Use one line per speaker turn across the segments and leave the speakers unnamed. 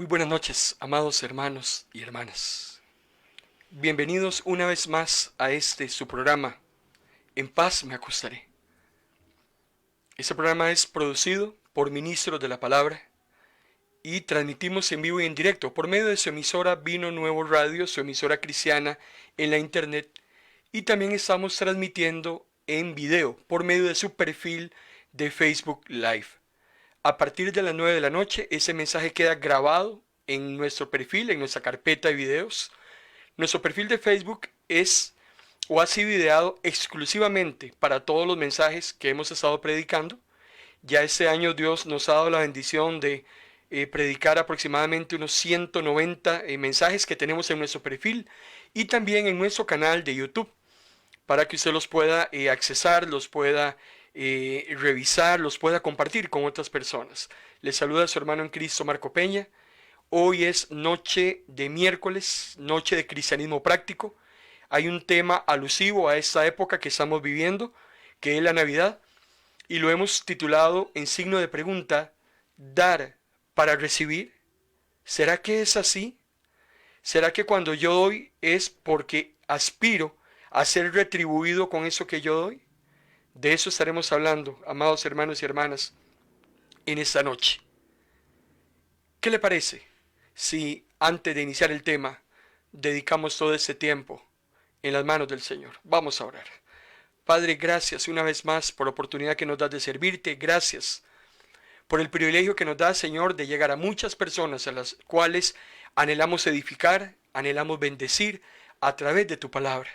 Muy buenas noches, amados hermanos y hermanas. Bienvenidos una vez más a su programa, En paz me acostaré. Este programa es producido por ministros de la palabra y transmitimos en vivo y en directo por medio de su emisora Vino Nuevo Radio, su emisora cristiana en la internet, y también estamos transmitiendo en video por medio de su perfil de Facebook Live. A partir de las 9 de la noche, ese mensaje queda grabado en nuestro perfil, en nuestra carpeta de videos. Nuestro perfil de Facebook es o ha sido ideado exclusivamente para todos los mensajes que hemos estado predicando. Ya este año Dios nos ha dado la bendición de predicar aproximadamente unos 190 mensajes que tenemos en nuestro perfil y también en nuestro canal de YouTube, para que usted los pueda accesar, los pueda revisar, los pueda compartir con otras personas. Les saluda su hermano en Cristo, Marco Peña. Hoy es noche de miércoles, noche de cristianismo práctico. Hay un tema alusivo a esta época que estamos viviendo, que es la Navidad, y lo hemos titulado en signo de pregunta: ¿dar para recibir? ¿Será que es así? ¿Será que cuando yo doy es porque aspiro a ser retribuido con eso que yo doy? De eso estaremos hablando, amados hermanos y hermanas, en esta noche. ¿Qué le parece si antes de iniciar el tema dedicamos todo este tiempo en las manos del Señor? Vamos a orar. Padre, gracias una vez más por la oportunidad que nos das de servirte. Gracias por el privilegio que nos das, Señor, de llegar a muchas personas a las cuales anhelamos edificar, anhelamos bendecir a través de tu palabra.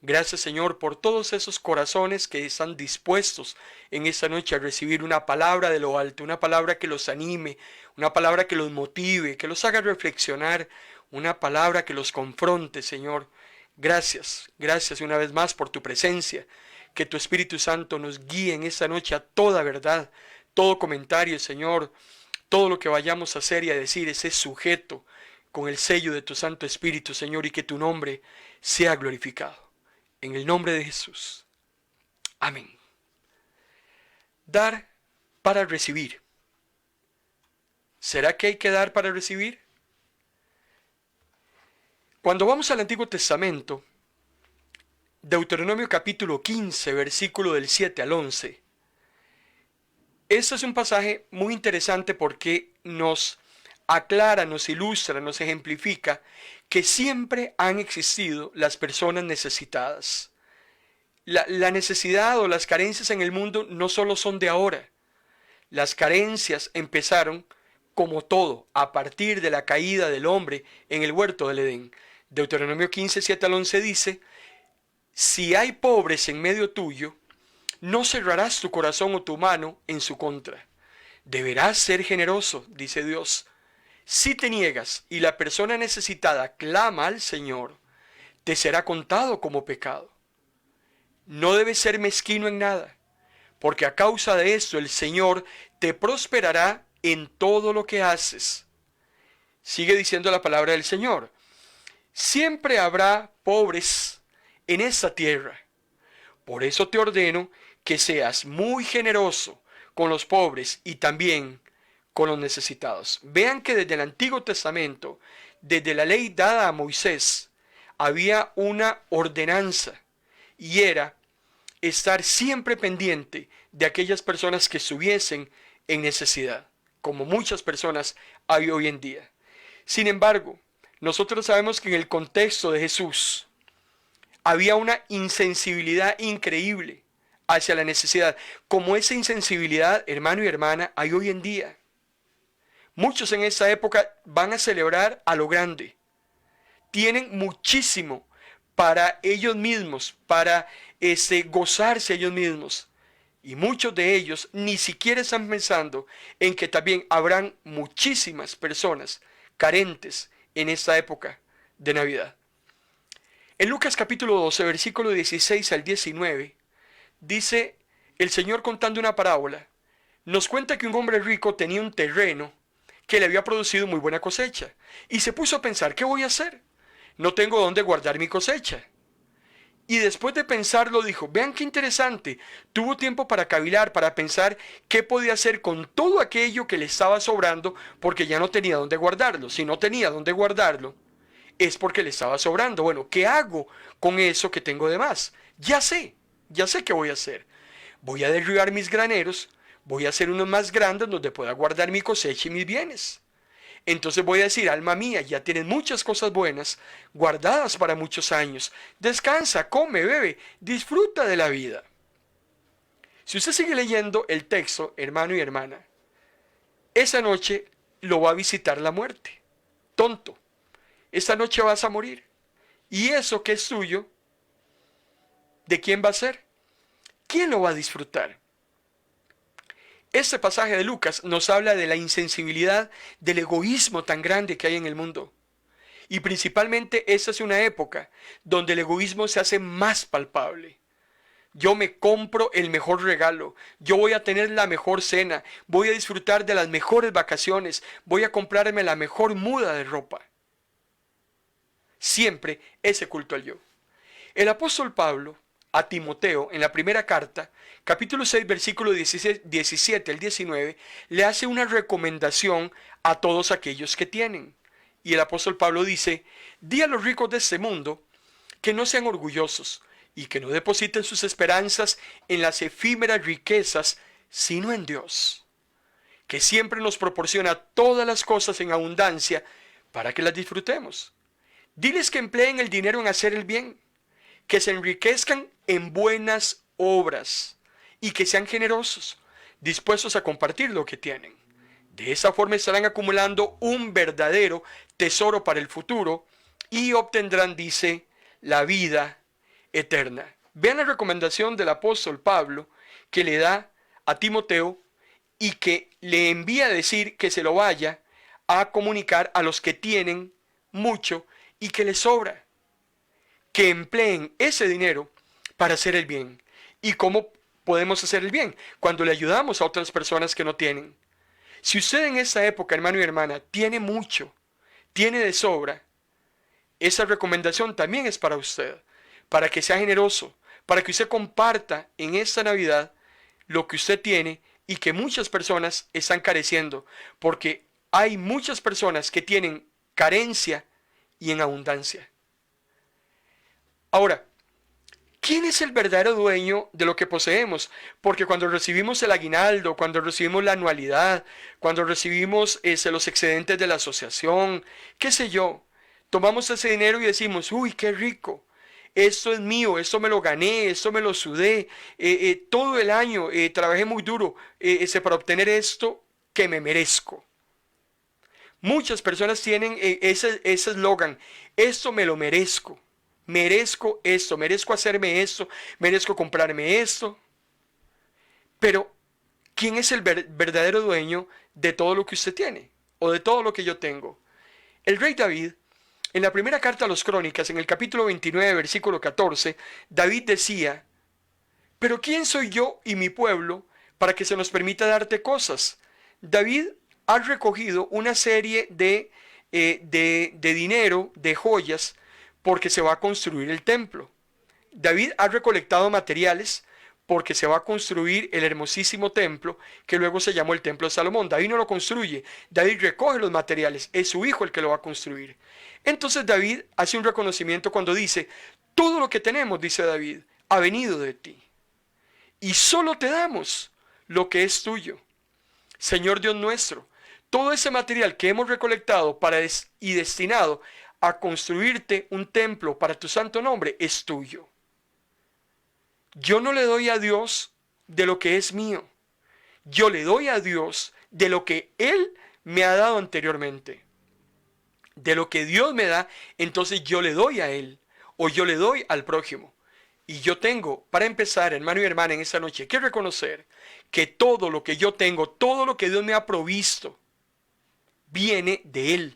Gracias, Señor, por todos esos corazones que están dispuestos en esta noche a recibir una palabra de lo alto, una palabra que los anime, una palabra que los motive, que los haga reflexionar, una palabra que los confronte, Señor. Gracias, gracias una vez más por tu presencia. Que tu Espíritu Santo nos guíe en esta noche a toda verdad, todo comentario, Señor, todo lo que vayamos a hacer y a decir esté sujeto con el sello de tu Santo Espíritu, Señor, y que tu nombre sea glorificado. En el nombre de Jesús. Amén. Dar para recibir. ¿Será que hay que dar para recibir? Cuando vamos al Antiguo Testamento, Deuteronomio capítulo 15, versículo del 7 al 11, este es un pasaje muy interesante porque nos aclara, nos ilustra, nos ejemplifica que siempre han existido las personas necesitadas. La necesidad o las carencias en el mundo no solo son de ahora. Las carencias empezaron, como todo, a partir de la caída del hombre en el huerto del Edén. Deuteronomio 15, 7 al 11 dice: si hay pobres en medio tuyo, no cerrarás tu corazón o tu mano en su contra. Deberás ser generoso, dice Dios. Si te niegas y la persona necesitada clama al Señor, te será contado como pecado. No debes ser mezquino en nada, porque a causa de esto el Señor te prosperará en todo lo que haces. Sigue diciendo la palabra del Señor. Siempre habrá pobres en esta tierra. Por eso te ordeno que seas muy generoso con los pobres y también con los necesitados. Vean que desde el Antiguo Testamento, desde la ley dada a Moisés, había una ordenanza y era estar siempre pendiente de aquellas personas que estuviesen en necesidad, como muchas personas hay hoy en día. Sin embargo, nosotros sabemos que en el contexto de Jesús había una insensibilidad increíble hacia la necesidad, como esa insensibilidad, hermano y hermana, hay hoy en día. Muchos en esa época van a celebrar a lo grande. Tienen muchísimo para ellos mismos, para gozarse ellos mismos. Y muchos de ellos ni siquiera están pensando en que también habrán muchísimas personas carentes en esta época de Navidad. En Lucas capítulo 12, versículo 16 al 19, dice el Señor contando una parábola. Nos cuenta que un hombre rico tenía un terreno que le había producido muy buena cosecha. Y se puso a pensar, ¿qué voy a hacer? No tengo dónde guardar mi cosecha. Y después de pensarlo dijo, vean qué interesante, tuvo tiempo para cavilar, para pensar qué podía hacer con todo aquello que le estaba sobrando, porque ya no tenía dónde guardarlo. Si no tenía dónde guardarlo, es porque le estaba sobrando. Bueno, ¿qué hago con eso que tengo de más? Ya sé qué voy a hacer. Voy a derribar mis graneros, voy a hacer unos más grandes donde pueda guardar mi cosecha y mis bienes. Entonces voy a decir, alma mía, ya tienes muchas cosas buenas, guardadas para muchos años. Descansa, come, bebe, disfruta de la vida. Si usted sigue leyendo el texto, hermano y hermana, esa noche lo va a visitar la muerte. Tonto, esta noche vas a morir. Y eso que es tuyo, ¿de quién va a ser? ¿Quién lo va a disfrutar? Este pasaje de Lucas nos habla de la insensibilidad, del egoísmo tan grande que hay en el mundo. Y principalmente esta es una época donde el egoísmo se hace más palpable. Yo me compro el mejor regalo, yo voy a tener la mejor cena, voy a disfrutar de las mejores vacaciones, voy a comprarme la mejor muda de ropa. Siempre ese culto al yo. El apóstol Pablo a Timoteo, en la primera carta, capítulo 6, versículo 17 al 19, le hace una recomendación a todos aquellos que tienen. Y el apóstol Pablo dice, di a los ricos de este mundo que no sean orgullosos y que no depositen sus esperanzas en las efímeras riquezas, sino en Dios, que siempre nos proporciona todas las cosas en abundancia para que las disfrutemos. Diles que empleen el dinero en hacer el bien, que se enriquezcan en buenas obras y que sean generosos, dispuestos a compartir lo que tienen. De esa forma estarán acumulando un verdadero tesoro para el futuro y obtendrán, dice, la vida eterna. Vean la recomendación del apóstol Pablo que le da a Timoteo y que le envía a decir que se lo vaya a comunicar a los que tienen mucho y que les sobra. Que empleen ese dinero para hacer el bien. ¿Y cómo podemos hacer el bien? Cuando le ayudamos a otras personas que no tienen. Si usted en esta época, hermano y hermana, tiene mucho, tiene de sobra, esa recomendación también es para usted, para que sea generoso, para que usted comparta en esta Navidad lo que usted tiene y que muchas personas están careciendo, porque hay muchas personas que tienen carencia y en abundancia. Ahora, ¿quién es el verdadero dueño de lo que poseemos? Porque cuando recibimos el aguinaldo, cuando recibimos la anualidad, cuando recibimos los excedentes de la asociación, qué sé yo, tomamos ese dinero y decimos, uy, qué rico, esto es mío, esto me lo gané, esto me lo sudé, todo el año trabajé muy duro para obtener esto que me merezco. Muchas personas tienen ese eslogan, esto me lo merezco. Merezco esto, merezco hacerme esto, merezco comprarme esto. Pero, ¿quién es el verdadero dueño de todo lo que usted tiene? O de todo lo que yo tengo. El rey David, en la primera carta a los Crónicas, en el capítulo 29, versículo 14, David decía, pero ¿quién soy yo y mi pueblo para que se nos permita darte cosas? David ha recogido una serie de dinero, de joyas, porque se va a construir el templo. David ha recolectado materiales porque se va a construir el hermosísimo templo que luego se llamó el templo de Salomón. David no lo construye, David recoge los materiales, es su hijo el que lo va a construir. Entonces David hace un reconocimiento cuando dice, todo lo que tenemos, dice David, ha venido de ti. Y solo te damos lo que es tuyo. Señor Dios nuestro, todo ese material que hemos recolectado y destinado a construirte un templo para tu santo nombre es tuyo. Yo no le doy a Dios de lo que es mío. Yo le doy a Dios de lo que Él me ha dado anteriormente. De lo que Dios me da, entonces yo le doy a Él o yo le doy al prójimo. Y yo tengo, para empezar, hermano y hermana, en esta noche, que reconocer que todo lo que yo tengo, todo lo que Dios me ha provisto, viene de Él.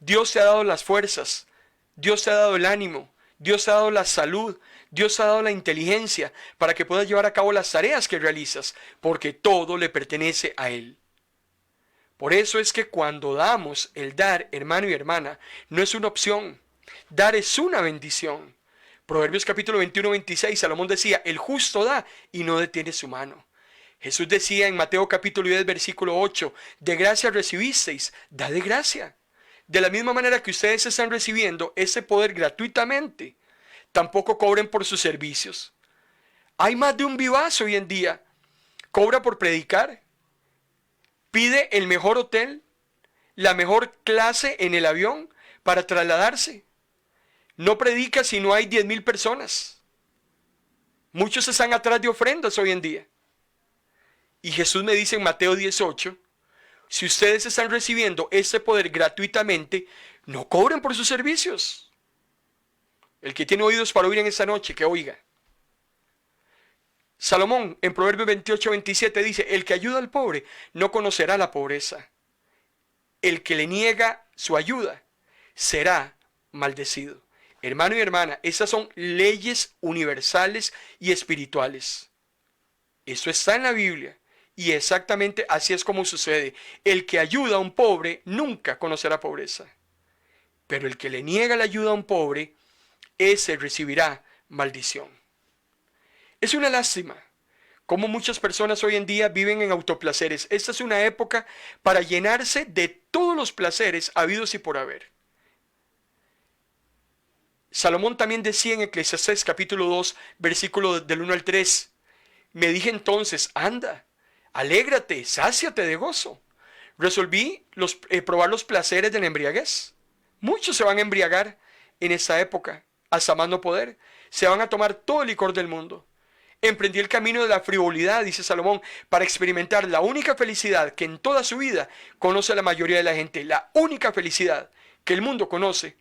Dios te ha dado las fuerzas, Dios te ha dado el ánimo, Dios te ha dado la salud, Dios te ha dado la inteligencia para que puedas llevar a cabo las tareas que realizas, porque todo le pertenece a Él. Por eso es que cuando damos, el dar, hermano y hermana, no es una opción. Dar es una bendición, Proverbios capítulo 21-26, Salomón decía, el justo da y no detiene su mano. Jesús decía en Mateo capítulo 10, versículo 8, de gracia recibisteis, da de gracia. De la misma manera que ustedes están recibiendo ese poder gratuitamente, tampoco cobren por sus servicios. Hay más de un vivazo hoy en día. Cobra por predicar, pide el mejor hotel, la mejor clase en el avión para trasladarse. No predica si no hay 10,000 personas. Muchos están atrás de ofrendas hoy en día. Y Jesús me dice en Mateo 18, si ustedes están recibiendo ese poder gratuitamente, no cobren por sus servicios. El que tiene oídos para oír en esta noche, que oiga. Salomón en Proverbios 28-27 dice, el que ayuda al pobre no conocerá la pobreza. El que le niega su ayuda será maldecido. Hermano y hermana, esas son leyes universales y espirituales. Eso está en la Biblia y exactamente así es como sucede. El que ayuda a un pobre nunca conocerá pobreza. Pero el que le niega la ayuda a un pobre, ese recibirá maldición. Es una lástima cómo muchas personas hoy en día viven en autoplaceres. Esta es una época para llenarse de todos los placeres habidos y por haber. Salomón también decía en Eclesiastés capítulo 2, versículo del 1 al 3, me dije entonces, anda, alégrate, sáciate de gozo. Resolví probar los placeres de la embriaguez. Muchos se van a embriagar en esta época, hasta más no poder. Se van a tomar todo el licor del mundo. Emprendí el camino de la frivolidad, dice Salomón, para experimentar la única felicidad que en toda su vida conoce la mayoría de la gente. La única felicidad que el mundo conoce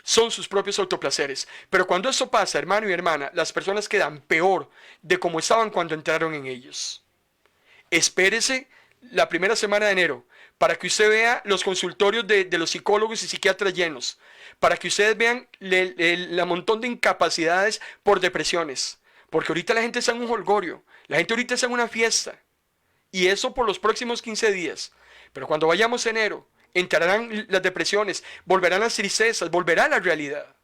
son sus propios autoplaceres. Pero cuando eso pasa, hermano y hermana, las personas quedan peor de como estaban cuando entraron en ellos. Espérese la primera semana de enero para que usted vea los consultorios de los psicólogos y psiquiatras llenos, para que ustedes vean el montón de incapacidades por depresiones. Porque ahorita la gente está en un jolgorio, la gente ahorita está en una fiesta. Y eso por los próximos 15 días. Pero cuando vayamos a enero, entrarán las depresiones, volverán las tristezas, volverá la realidad.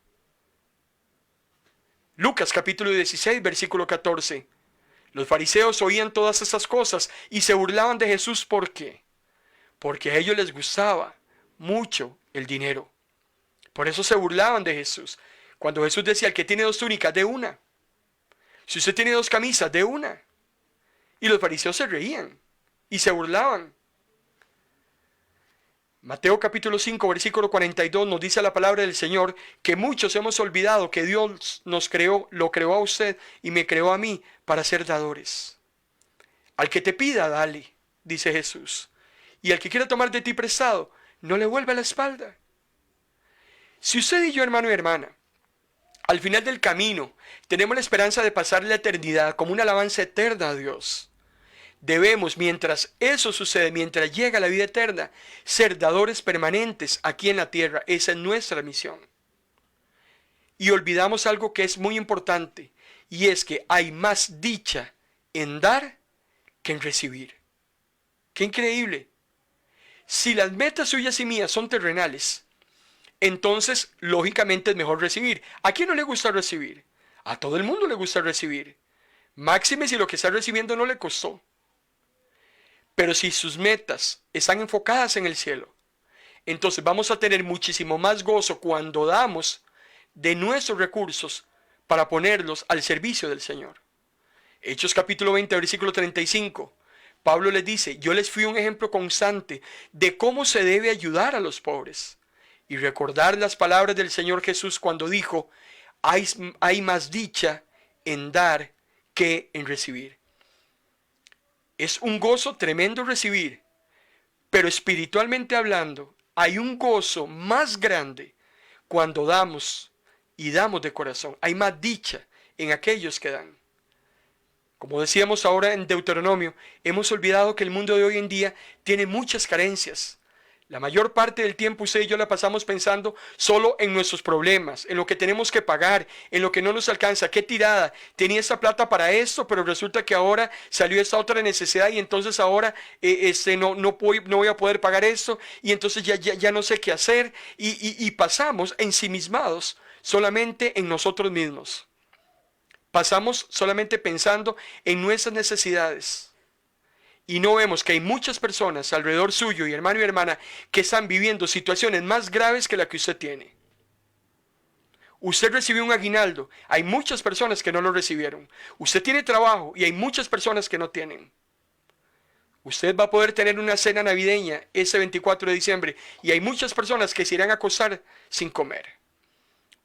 Lucas capítulo 16, versículo 14. Los fariseos oían todas estas cosas y se burlaban de Jesús. ¿Por qué? Porque a ellos les gustaba mucho el dinero. Por eso se burlaban de Jesús. Cuando Jesús decía, el que tiene 2 túnicas, dé una. Si usted tiene 2 camisas, dé una. Y los fariseos se reían y se burlaban. Mateo capítulo 5, versículo 42 nos dice la palabra del Señor que muchos hemos olvidado que Dios nos creó, lo creó a usted y me creó a mí para ser dadores. Al que te pida, dale, dice Jesús. Y al que quiera tomar de ti prestado, no le vuelva la espalda. Si usted y yo, hermano y hermana, al final del camino, tenemos la esperanza de pasar la eternidad como una alabanza eterna a Dios. Debemos, mientras eso sucede, mientras llega la vida eterna, ser dadores permanentes aquí en la tierra. Esa es nuestra misión. Y olvidamos algo que es muy importante, y es que hay más dicha en dar que en recibir. ¡Qué increíble! Si las metas suyas y mías son terrenales, entonces, lógicamente es mejor recibir. ¿A quién no le gusta recibir? A todo el mundo le gusta recibir. Máxime si lo que está recibiendo no le costó. Pero si sus metas están enfocadas en el cielo, entonces vamos a tener muchísimo más gozo cuando damos de nuestros recursos para ponerlos al servicio del Señor. Hechos capítulo 20, versículo 35. Pablo les dice, yo les fui un ejemplo constante de cómo se debe ayudar a los pobres. Y recordar las palabras del Señor Jesús cuando dijo, hay más dicha en dar que en recibir. Es un gozo tremendo recibir, pero espiritualmente hablando, hay un gozo más grande cuando damos y damos de corazón. Hay más dicha en aquellos que dan. Como decíamos ahora en Deuteronomio, hemos olvidado que el mundo de hoy en día tiene muchas carencias. La mayor parte del tiempo usted y yo la pasamos pensando solo en nuestros problemas, en lo que tenemos que pagar, en lo que no nos alcanza. ¡Qué tirada! Tenía esta plata para esto, pero resulta que ahora salió esta otra necesidad y entonces ahora no voy a poder pagar esto y entonces ya no sé qué hacer y pasamos ensimismados solamente en nosotros mismos. Pasamos solamente pensando en nuestras necesidades. Y no vemos que hay muchas personas alrededor suyo, y hermano y hermana, que están viviendo situaciones más graves que la que usted tiene. Usted recibió un aguinaldo, hay muchas personas que no lo recibieron. Usted tiene trabajo y hay muchas personas que no tienen. Usted va a poder tener una cena navideña ese 24 de diciembre y hay muchas personas que se irán a acostar sin comer.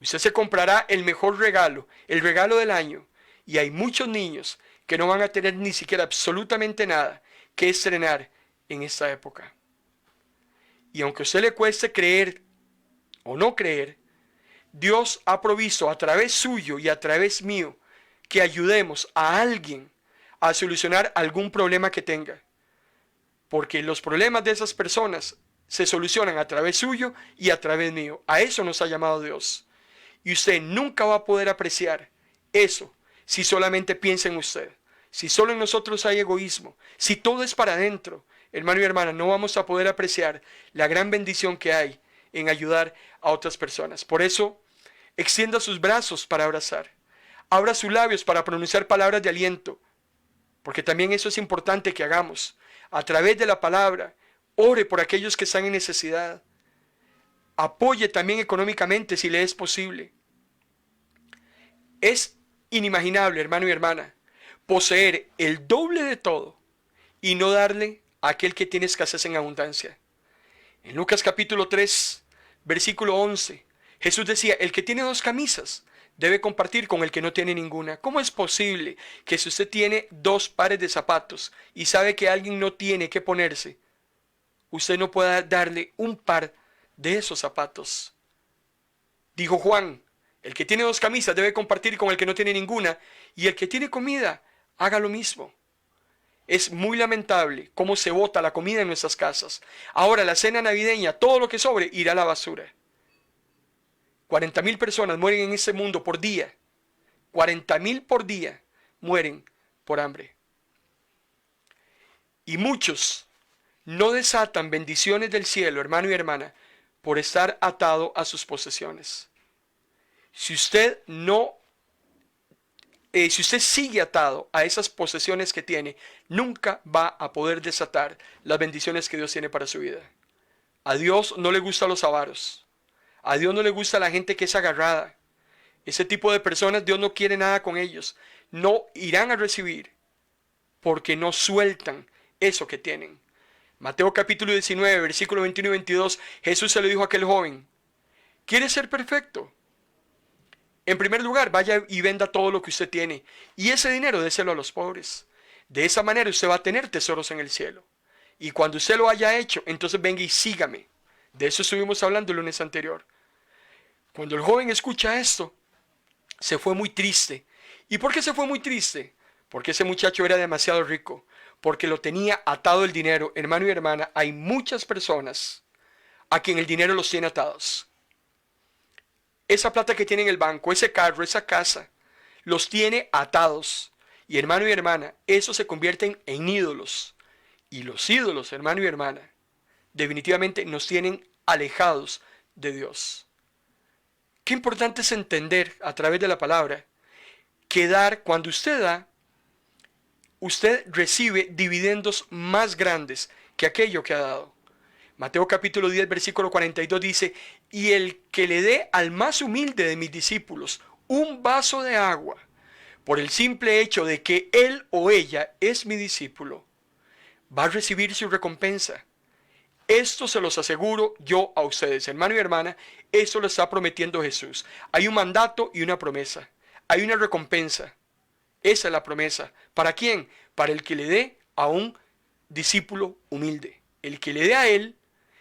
Usted se comprará el mejor regalo, el regalo del año, y hay muchos niños que no van a tener ni siquiera absolutamente nada que estrenar en esta época. Y aunque a usted le cueste creer o no creer, Dios ha provisto a través suyo y a través mío que ayudemos a alguien a solucionar algún problema que tenga. Porque los problemas de esas personas se solucionan a través suyo y a través mío. A eso nos ha llamado Dios. Y usted nunca va a poder apreciar eso si solamente piensa en usted. Si solo en nosotros hay egoísmo. Si todo es para adentro. Hermano y hermana, no vamos a poder apreciar la gran bendición que hay en ayudar a otras personas. Por eso, extienda sus brazos para abrazar. Abra sus labios para pronunciar palabras de aliento. Porque también eso es importante que hagamos. A través de la palabra, ore por aquellos que están en necesidad. Apoye también económicamente si le es posible. Es inimaginable, hermano y hermana, poseer el doble de todo y no darle a aquel que tiene escasez en abundancia. En Lucas capítulo 3, versículo 11, Jesús decía, el que tiene 2 camisas debe compartir con el que no tiene ninguna. ¿Cómo es posible que si usted tiene 2 pares de zapatos y sabe que alguien no tiene que ponerse, usted no pueda darle un par de esos zapatos? Dijo Juan, el que tiene 2 camisas debe compartir con el que no tiene ninguna, y el que tiene comida, haga lo mismo. Es muy lamentable cómo se bota la comida en nuestras casas. Ahora la cena navideña, todo lo que sobre, irá a la basura. 40,000 personas mueren en este mundo por día. 40,000 por día mueren por hambre. Y muchos no desatan bendiciones del cielo, hermano y hermana, por estar atado a sus posesiones. Si usted sigue atado a esas posesiones que tiene, nunca va a poder desatar las bendiciones que Dios tiene para su vida. A Dios no le gustan los avaros. A Dios no le gusta la gente que es agarrada. Ese tipo de personas, Dios no quiere nada con ellos. No irán a recibir porque no sueltan eso que tienen. Mateo capítulo 19, versículo 21 y 22, Jesús se le dijo a aquel joven, ¿quieres ser perfecto? En primer lugar, vaya y venda todo lo que usted tiene, y ese dinero déselo a los pobres. De esa manera usted va a tener tesoros en el cielo. Y cuando usted lo haya hecho, entonces venga y sígame. De eso estuvimos hablando el lunes anterior. Cuando el joven escucha esto, se fue muy triste. ¿Y por qué se fue muy triste? Porque ese muchacho era demasiado rico, porque lo tenía atado el dinero. Hermano y hermana, hay muchas personas a quien el dinero los tiene atados. Esa plata que tiene en el banco, ese carro, esa casa, los tiene atados. Y hermano y hermana, eso se convierten en ídolos. Y los ídolos, hermano y hermana, definitivamente nos tienen alejados de Dios. Qué importante es entender a través de la palabra que dar, cuando usted da, usted recibe dividendos más grandes que aquello que ha dado. Mateo capítulo 10, versículo 42 dice, y el que le dé al más humilde de mis discípulos un vaso de agua, por el simple hecho de que él o ella es mi discípulo, va a recibir su recompensa. Esto se los aseguro yo a ustedes, hermano y hermana, eso lo está prometiendo Jesús. Hay un mandato y una promesa. Hay una recompensa. Esa es la promesa. ¿Para quién? Para el que le dé a un discípulo humilde. El que le dé a él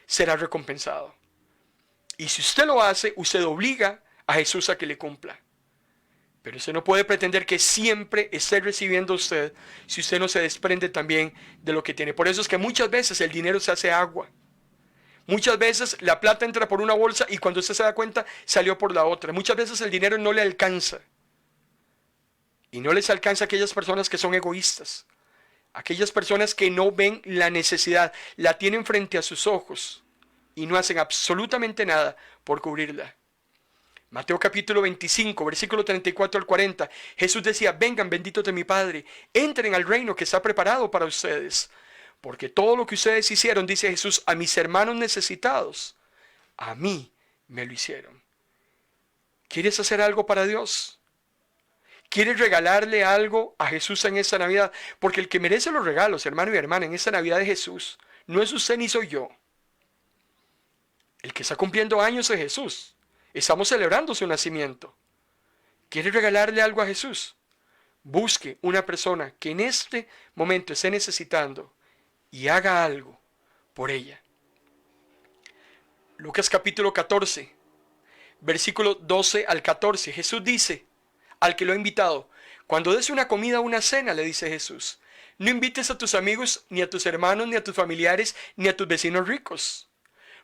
será recompensado. Y si usted lo hace, usted obliga a Jesús a que le cumpla. Pero usted no puede pretender que siempre esté recibiendo usted si usted no se desprende también de lo que tiene. Por eso es que muchas veces el dinero se hace agua. Muchas veces la plata entra por una bolsa y cuando usted se da cuenta salió por la otra. Muchas veces el dinero no le alcanza. Y no les alcanza a aquellas personas que son egoístas. Aquellas personas que no ven la necesidad, la tienen frente a sus ojos y no hacen absolutamente nada por cubrirla. Mateo capítulo 25, versículo 34 al 40. Jesús decía, vengan benditos de mi Padre, entren al reino que está preparado para ustedes. Porque todo lo que ustedes hicieron, dice Jesús, a mis hermanos necesitados, a mí me lo hicieron. ¿Quieres hacer algo para Dios? ¿Quieres regalarle algo a Jesús en esta Navidad? Porque el que merece los regalos, hermano y hermana, en esta Navidad de Jesús, no es usted ni soy yo. El que está cumpliendo años es Jesús. Estamos celebrando su nacimiento. ¿Quieres regalarle algo a Jesús? Busque una persona que en este momento esté necesitando y haga algo por ella. Lucas capítulo 14, versículo 12 al 14. Jesús dice al que lo ha invitado, cuando des una comida o una cena, le dice Jesús, no invites a tus amigos, ni a tus hermanos, ni a tus familiares, ni a tus vecinos ricos,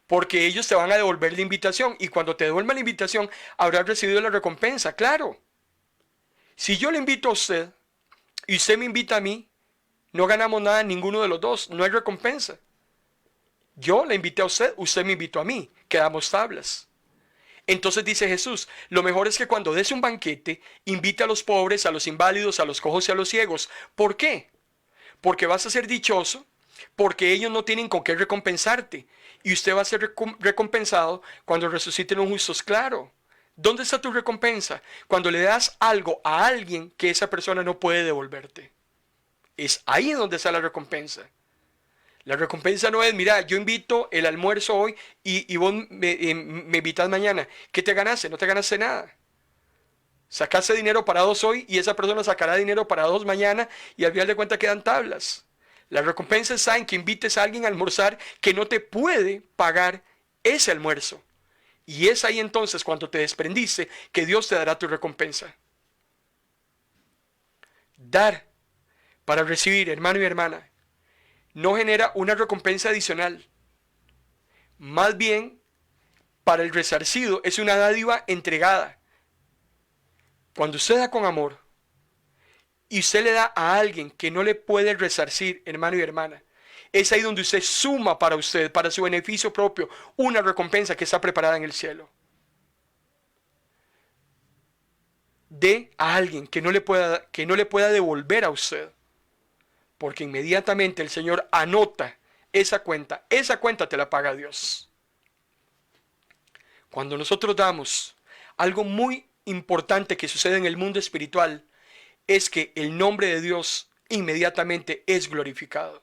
porque ellos te van a devolver la invitación, y cuando te devuelvan la invitación, habrás recibido la recompensa. Claro, si yo le invito a usted, y usted me invita a mí, no ganamos nada ninguno de los dos, no hay recompensa. Yo le invité a usted, usted me invitó a mí, quedamos tablas. Entonces dice Jesús, lo mejor es que cuando des un banquete, invite a los pobres, a los inválidos, a los cojos y a los ciegos. ¿Por qué? Porque vas a ser dichoso, porque ellos no tienen con qué recompensarte. Y usted va a ser recompensado cuando resuciten los justos. Claro. ¿Dónde está tu recompensa? Cuando le das algo a alguien que esa persona no puede devolverte. Es ahí donde está la recompensa. La recompensa no es, mira, yo invito el almuerzo hoy y vos me invitas mañana. ¿Qué te ganaste? No te ganaste nada. Sacaste dinero para dos hoy y esa persona sacará dinero para dos mañana y al final de cuentas quedan tablas. La recompensa está en que invites a alguien a almorzar que no te puede pagar ese almuerzo. Y es ahí entonces cuando te desprendiste que Dios te dará tu recompensa. Dar para recibir, hermano y hermana, no genera una recompensa adicional. Más bien, para el resarcido es una dádiva entregada. Cuando usted da con amor y usted le da a alguien que no le puede resarcir, hermano y hermana, es ahí donde usted suma para usted, para su beneficio propio, una recompensa que está preparada en el cielo. Dé a alguien que no le pueda devolver a usted. Porque inmediatamente el Señor anota esa cuenta te la paga Dios. Cuando nosotros damos, algo muy importante que sucede en el mundo espiritual es que el nombre de Dios inmediatamente es glorificado.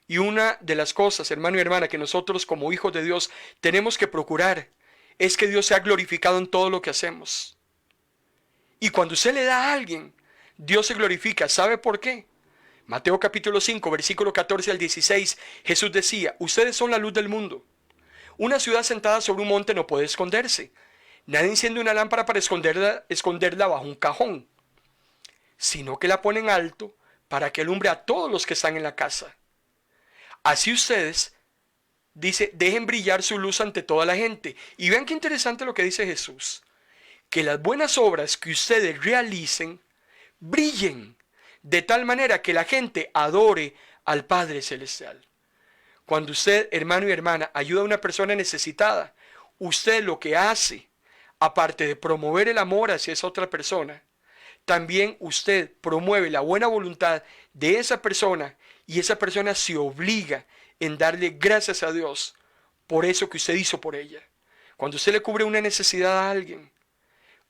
Y una de las cosas, hermano y hermana, que nosotros como hijos de Dios tenemos que procurar es que Dios sea glorificado en todo lo que hacemos. Y cuando usted le da a alguien, Dios se glorifica. ¿Sabe por qué? Mateo capítulo 5, versículo 14 al 16, Jesús decía, ustedes son la luz del mundo. Una ciudad sentada sobre un monte no puede esconderse. Nadie enciende una lámpara para esconderla bajo un cajón, sino que la pone en alto para que alumbre a todos los que están en la casa. Así ustedes, dice, dejen brillar su luz ante toda la gente. Y vean qué interesante lo que dice Jesús. Que las buenas obras que ustedes realicen brillen de tal manera que la gente adore al Padre Celestial. Cuando usted, hermano y hermana, ayuda a una persona necesitada, usted lo que hace, aparte de promover el amor hacia esa otra persona, también usted promueve la buena voluntad de esa persona y esa persona se obliga en darle gracias a Dios por eso que usted hizo por ella. Cuando usted le cubre una necesidad a alguien,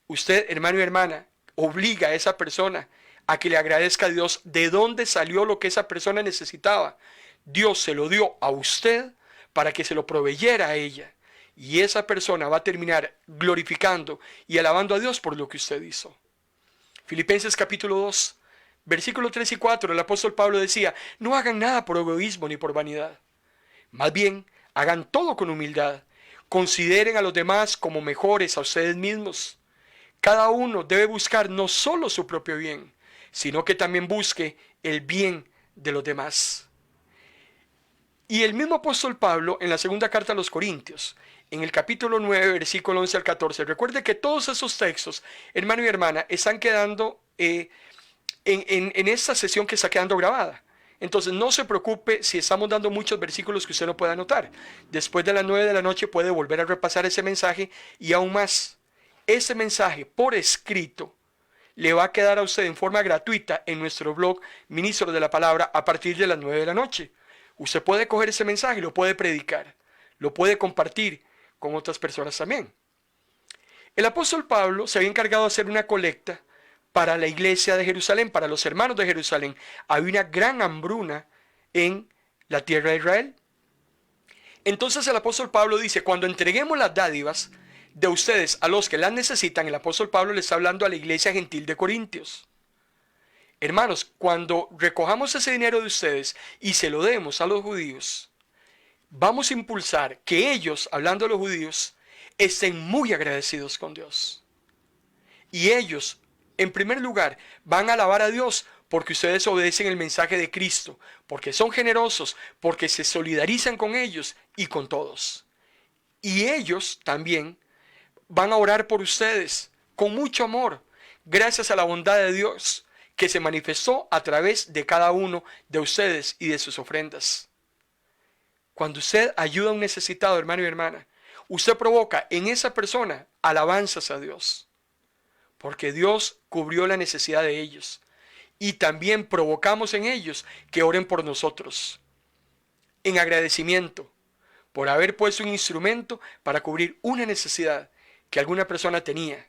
usted, hermano y hermana, obliga a esa persona a que le agradezca a Dios de dónde salió lo que esa persona necesitaba. Dios se lo dio a usted para que se lo proveyera a ella. Y esa persona va a terminar glorificando y alabando a Dios por lo que usted hizo. Filipenses capítulo 2, versículos 3 y 4, el apóstol Pablo decía, no hagan nada por egoísmo ni por vanidad. Más bien, hagan todo con humildad. Consideren a los demás como mejores a ustedes mismos. Cada uno debe buscar no solo su propio bien, sino que también busque el bien de los demás. Y el mismo apóstol Pablo, en la segunda carta a los Corintios, en el capítulo 9, versículo 11 al 14, recuerde que todos esos textos, hermano y hermana, están quedando en esta sesión que está quedando grabada. Entonces no se preocupe si estamos dando muchos versículos que usted no pueda anotar. Después de las 9 de la noche puede volver a repasar ese mensaje y aún más. ese mensaje por escrito le va a quedar a usted en forma gratuita en nuestro blog Ministro de la Palabra a partir de las 9 de la noche. Usted puede coger ese mensaje y lo puede predicar, lo puede compartir con otras personas también. El apóstol Pablo se había encargado de hacer una colecta para la iglesia de Jerusalén, para los hermanos de Jerusalén. Había una gran hambruna en la tierra de Israel. Entonces el apóstol Pablo dice, cuando entreguemos las dádivas de ustedes a los que las necesitan, el apóstol Pablo le está hablando a la iglesia gentil de Corintios. Hermanos, cuando recojamos ese dinero de ustedes y se lo demos a los judíos, vamos a impulsar que ellos, hablando de los judíos, estén muy agradecidos con Dios. Y ellos, en primer lugar, van a alabar a Dios porque ustedes obedecen el mensaje de Cristo, porque son generosos, porque se solidarizan con ellos y con todos. Y ellos también van a orar por ustedes con mucho amor, gracias a la bondad de Dios que se manifestó a través de cada uno de ustedes y de sus ofrendas. Cuando usted ayuda a un necesitado, hermano y hermana, usted provoca en esa persona alabanzas a Dios, porque Dios cubrió la necesidad de ellos. Y también provocamos en ellos que oren por nosotros, en agradecimiento por haber puesto un instrumento para cubrir una necesidad que alguna persona tenía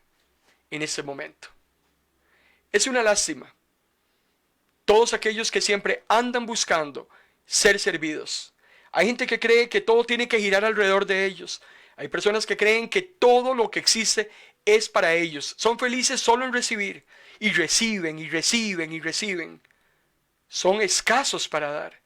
en ese momento. Es una lástima. Todos aquellos que siempre andan buscando ser servidos. Hay gente que cree que todo tiene que girar alrededor de ellos. Hay personas que creen que todo lo que existe es para ellos. Son felices solo en recibir. Y reciben, y reciben, y reciben. Son escasos para dar.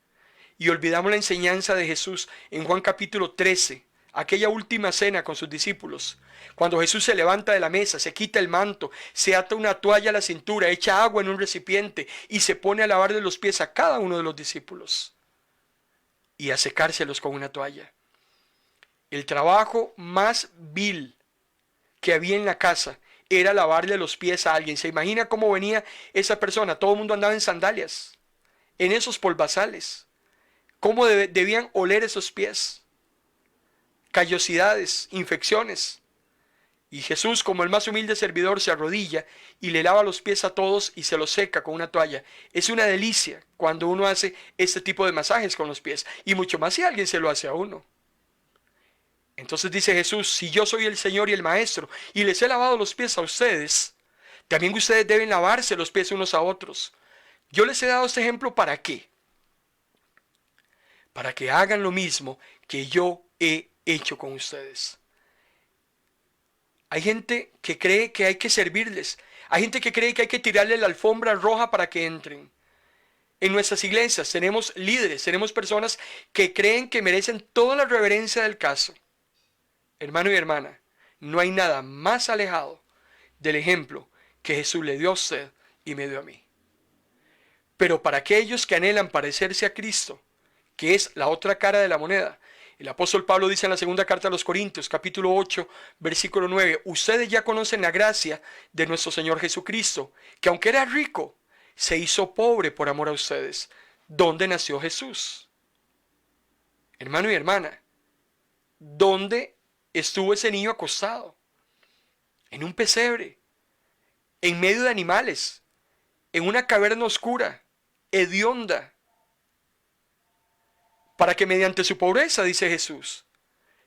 Y olvidamos la enseñanza de Jesús en Juan capítulo 13, aquella última cena con sus discípulos. Cuando Jesús se levanta de la mesa, se quita el manto, se ata una toalla a la cintura, echa agua en un recipiente y se pone a lavarle los pies a cada uno de los discípulos y a secárselos con una toalla. El trabajo más vil que había en la casa era lavarle los pies a alguien. ¿Se imagina cómo venía esa persona? Todo el mundo andaba en sandalias, en esos polvazales. ¿Cómo debían oler esos pies? Callosidades, infecciones. Y Jesús, como el más humilde servidor, se arrodilla y le lava los pies a todos y se los seca con una toalla. Es una delicia cuando uno hace este tipo de masajes con los pies. Y mucho más si alguien se lo hace a uno. Entonces dice Jesús, si yo soy el Señor y el Maestro y les he lavado los pies a ustedes, también ustedes deben lavarse los pies unos a otros. Yo les he dado este ejemplo ¿para qué? Para que hagan lo mismo que yo he hecho con ustedes. Hay gente que cree que hay que servirles. Hay gente que cree que hay que tirarle la alfombra roja para que entren. En nuestras iglesias tenemos líderes, tenemos personas que creen que merecen toda la reverencia del caso. Hermano y hermana, no hay nada más alejado del ejemplo que Jesús le dio a usted y me dio a mí. Pero para aquellos que anhelan parecerse a Cristo, que es la otra cara de la moneda, el apóstol Pablo dice en la segunda carta a los Corintios, capítulo 8, versículo 9, ustedes ya conocen la gracia de nuestro Señor Jesucristo, que aunque era rico, se hizo pobre por amor a ustedes. ¿Dónde nació Jesús? Hermano y hermana, ¿dónde estuvo ese niño acostado? En un pesebre, en medio de animales, en una caverna oscura, hedionda, para que mediante su pobreza, dice Jesús,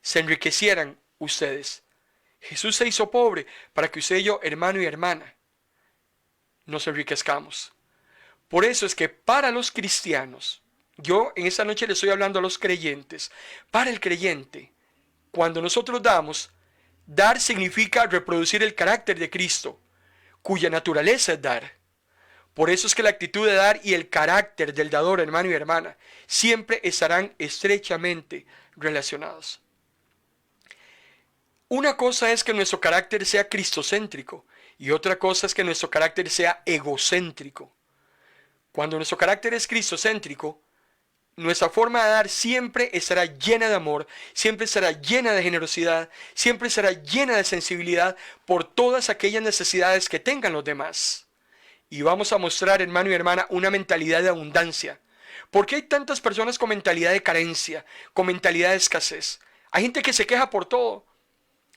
se enriquecieran ustedes. Jesús se hizo pobre para que usted y yo, hermano y hermana, nos enriquezcamos. Por eso es que para los cristianos, yo en esta noche le estoy hablando a los creyentes, para el creyente, cuando nosotros damos, dar significa reproducir el carácter de Cristo, cuya naturaleza es dar. Por eso es que la actitud de dar y el carácter del dador, hermano y hermana, siempre estarán estrechamente relacionados. Una cosa es que nuestro carácter sea cristocéntrico y otra cosa es que nuestro carácter sea egocéntrico. Cuando nuestro carácter es cristocéntrico, nuestra forma de dar siempre estará llena de amor, siempre estará llena de generosidad, siempre estará llena de sensibilidad por todas aquellas necesidades que tengan los demás. Y vamos a mostrar, hermano y hermana, una mentalidad de abundancia. ¿Por qué hay tantas personas con mentalidad de carencia, con mentalidad de escasez? Hay gente que se queja por todo.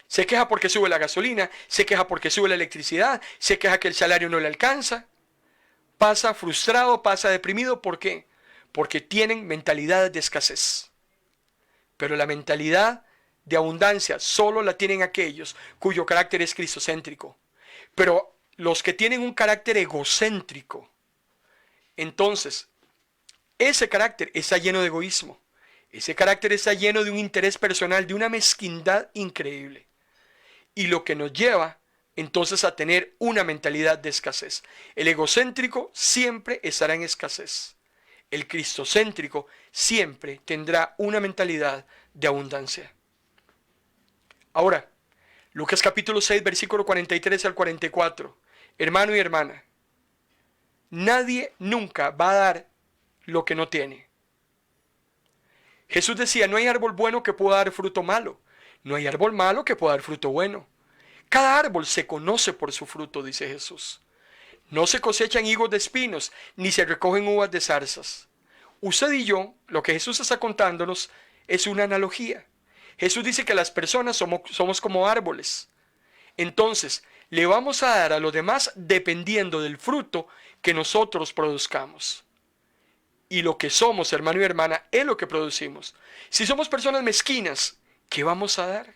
Se queja porque sube la gasolina, se queja porque sube la electricidad, se queja que el salario no le alcanza. Pasa frustrado, pasa deprimido. ¿Por qué? Porque tienen mentalidad de escasez. Pero la mentalidad de abundancia solo la tienen aquellos cuyo carácter es cristocéntrico. Pero los que tienen un carácter egocéntrico, entonces ese carácter está lleno de egoísmo. Ese carácter está lleno de un interés personal, de una mezquindad increíble. Y lo que nos lleva entonces a tener una mentalidad de escasez. El egocéntrico siempre estará en escasez. El cristocéntrico siempre tendrá una mentalidad de abundancia. Ahora, Lucas capítulo 6, versículo 43 al 44. Hermano y hermana, nadie nunca va a dar lo que no tiene. Jesús decía, no hay árbol bueno que pueda dar fruto malo. No hay árbol malo que pueda dar fruto bueno. Cada árbol se conoce por su fruto, dice Jesús. No se cosechan higos de espinos, ni se recogen uvas de zarzas. Usted y yo, lo que Jesús está contándonos, es una analogía. Jesús dice que las personas somos como árboles. Entonces, le vamos a dar a los demás dependiendo del fruto que nosotros produzcamos. Y lo que somos, hermano y hermana, es lo que producimos. Si somos personas mezquinas, ¿qué vamos a dar?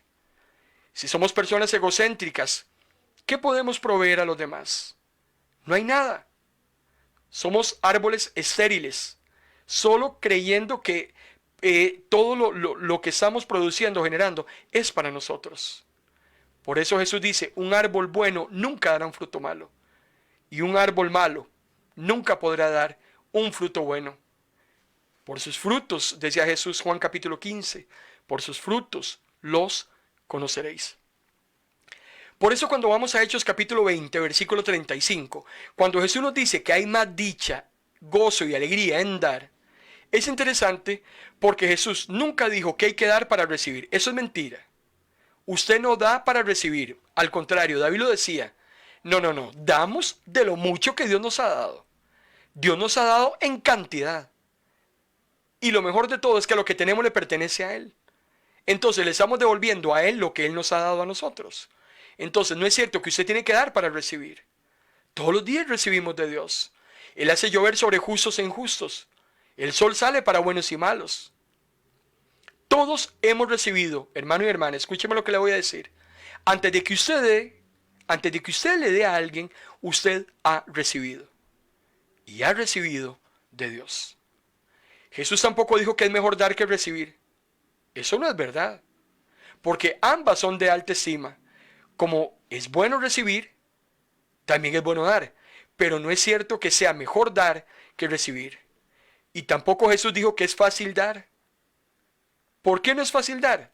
Si somos personas egocéntricas, ¿qué podemos proveer a los demás? No hay nada. Somos árboles estériles, solo creyendo que todo lo que estamos produciendo, generando, es para nosotros. Por eso Jesús dice, un árbol bueno nunca dará un fruto malo. Y un árbol malo nunca podrá dar un fruto bueno. Por sus frutos, decía Jesús, Juan capítulo 15, por sus frutos los conoceréis. Por eso cuando vamos a Hechos capítulo 20, versículo 35, cuando Jesús nos dice que hay más dicha, gozo y alegría en dar, es interesante porque Jesús nunca dijo que hay que dar para recibir. Eso es mentira. Usted no da para recibir. Al contrario, David lo decía. No. Damos de lo mucho que Dios nos ha dado. Dios nos ha dado en cantidad. Y lo mejor de todo es que lo que tenemos le pertenece a Él. Entonces le estamos devolviendo a Él lo que Él nos ha dado a nosotros. Entonces no es cierto que usted tiene que dar para recibir. Todos los días recibimos de Dios. Él hace llover sobre justos e injustos. El sol sale para buenos y malos. Todos hemos recibido, hermano y hermana, escúcheme lo que le voy a decir. Antes de que usted le dé a alguien, usted ha recibido. Y ha recibido de Dios. Jesús tampoco dijo que es mejor dar que recibir. Eso no es verdad. Porque ambas son de alta estima. Como es bueno recibir, también es bueno dar. Pero no es cierto que sea mejor dar que recibir. Y tampoco Jesús dijo que es fácil dar. ¿Por qué no es fácil dar?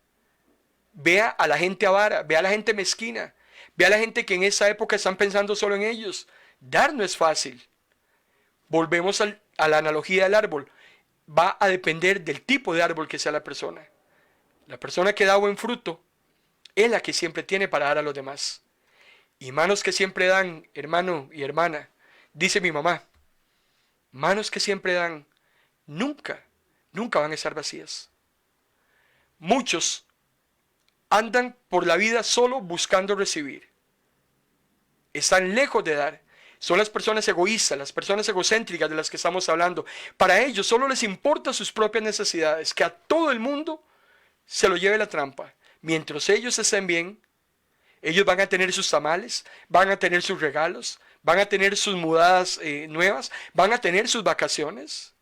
Vea a la gente avara, vea a la gente mezquina, vea a la gente que en esa época están pensando solo en ellos. Dar no es fácil. Volvemos a la analogía del árbol. Va a depender del tipo de árbol que sea la persona. La persona que da buen fruto es la que siempre tiene para dar a los demás. Y manos que siempre dan, hermano y hermana, dice mi mamá, manos que siempre dan, nunca van a estar vacías. Muchos andan por la vida solo buscando recibir. Están lejos de dar. Son las personas egoístas, las personas egocéntricas de las que estamos hablando. Para ellos solo les importa sus propias necesidades, que a todo el mundo se lo lleve la trampa. Mientras ellos estén bien, ellos van a tener sus tamales, van a tener sus regalos, van a tener sus mudadas nuevas, van a tener sus vacaciones.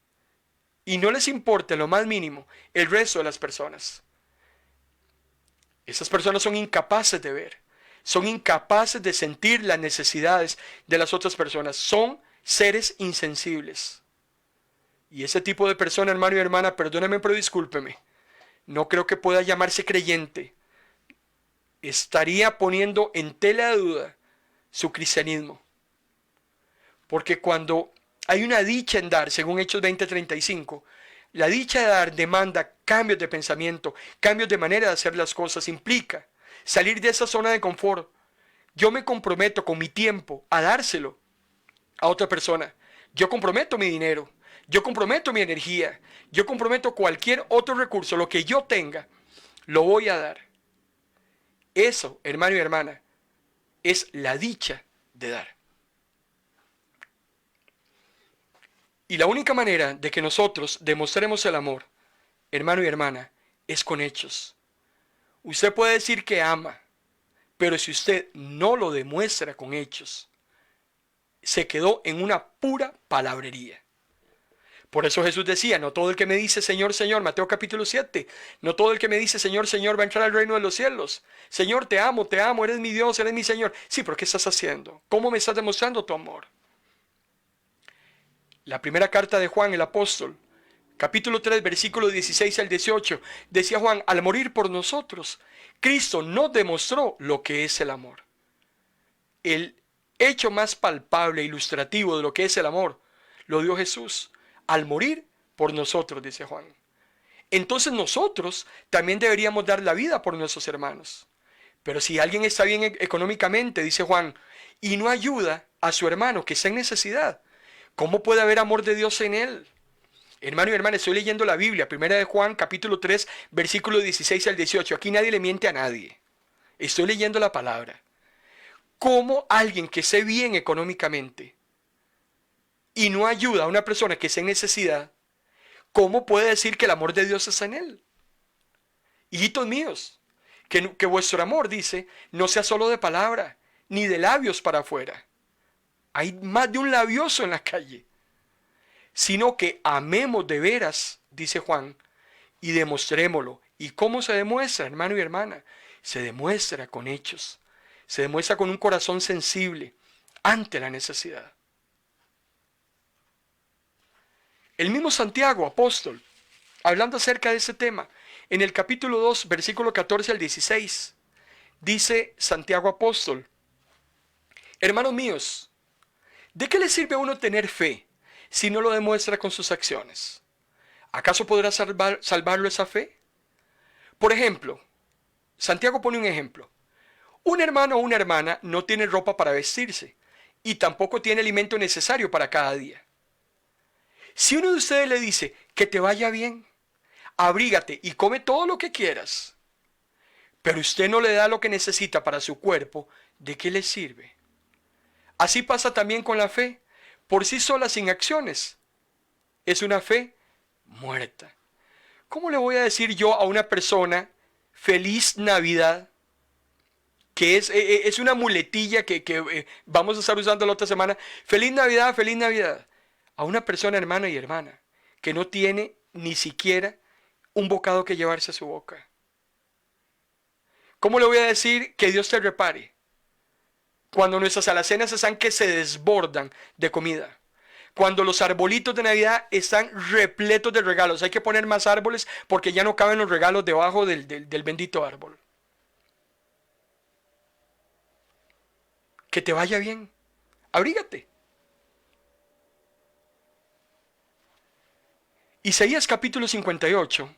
Y no les importa en lo más mínimo el resto de las personas. Esas personas son incapaces de ver, son incapaces de sentir las necesidades de las otras personas, son seres insensibles. Y ese tipo de persona, hermano y hermana, perdóneme pero discúlpeme, no creo que pueda llamarse creyente. Estaría poniendo en tela de duda su cristianismo. Porque cuando hay una dicha en dar, según Hechos 20:35, la dicha de dar demanda cambios de pensamiento, cambios de manera de hacer las cosas, implica salir de esa zona de confort. Yo me comprometo con mi tiempo a dárselo a otra persona. Yo comprometo mi dinero, yo comprometo mi energía, yo comprometo cualquier otro recurso, lo que yo tenga, lo voy a dar. Eso, hermano y hermana, es la dicha de dar. Y la única manera de que nosotros demostremos el amor, hermano y hermana, es con hechos. Usted puede decir que ama, pero si usted no lo demuestra con hechos, se quedó en una pura palabrería. Por eso Jesús decía, no todo el que me dice Señor, Señor, Mateo capítulo 7, no todo el que me dice Señor, Señor va a entrar al reino de los cielos. Señor, te amo, eres mi Dios, eres mi Señor. Sí, pero ¿qué estás haciendo? ¿Cómo me estás demostrando tu amor? La primera carta de Juan, el apóstol, capítulo 3, versículo 16 al 18, decía Juan, al morir por nosotros, Cristo nos demostró lo que es el amor. El hecho más palpable, ilustrativo de lo que es el amor, lo dio Jesús al morir por nosotros, dice Juan. Entonces nosotros también deberíamos dar la vida por nuestros hermanos. Pero si alguien está bien económicamente, dice Juan, y no ayuda a su hermano que está en necesidad, ¿cómo puede haber amor de Dios en él? Hermano y hermana, estoy leyendo la Biblia, primera de Juan, capítulo 3, versículo 16 al 18. Aquí nadie le miente a nadie. Estoy leyendo la palabra. ¿Cómo alguien que esté bien económicamente y no ayuda a una persona que esté en necesidad, cómo puede decir que el amor de Dios está en él? Hijitos míos, que vuestro amor, dice, no sea solo de palabra, ni de labios para afuera. Hay más de un labioso en la calle. Sino que amemos de veras, dice Juan, y demostrémoslo. ¿Y cómo se demuestra, hermano y hermana? Se demuestra con hechos. Se demuestra con un corazón sensible ante la necesidad. El mismo Santiago, apóstol, hablando acerca de ese tema, en el capítulo 2, versículo 14 al 16, dice Santiago apóstol, hermanos míos, ¿de qué le sirve a uno tener fe si no lo demuestra con sus acciones? ¿Acaso podrá salvarlo esa fe? Por ejemplo, Santiago pone un ejemplo. Un hermano o una hermana no tiene ropa para vestirse y tampoco tiene alimento necesario para cada día. Si uno de ustedes le dice que te vaya bien, abrígate y come todo lo que quieras, pero usted no le da lo que necesita para su cuerpo, ¿de qué le sirve? Así pasa también con la fe. Por sí sola, sin acciones, es una fe muerta. ¿Cómo le voy a decir yo a una persona feliz Navidad? Que es una muletilla que vamos a estar usando la otra semana. Feliz Navidad, feliz Navidad. A una persona, hermano y hermana, que no tiene ni siquiera un bocado que llevarse a su boca. ¿Cómo le voy a decir que Dios te repare? Cuando nuestras alacenas están que se desbordan de comida. Cuando los arbolitos de Navidad están repletos de regalos. Hay que poner más árboles porque ya no caben los regalos debajo del bendito árbol. Que te vaya bien. Abrígate. Isaías capítulo 58,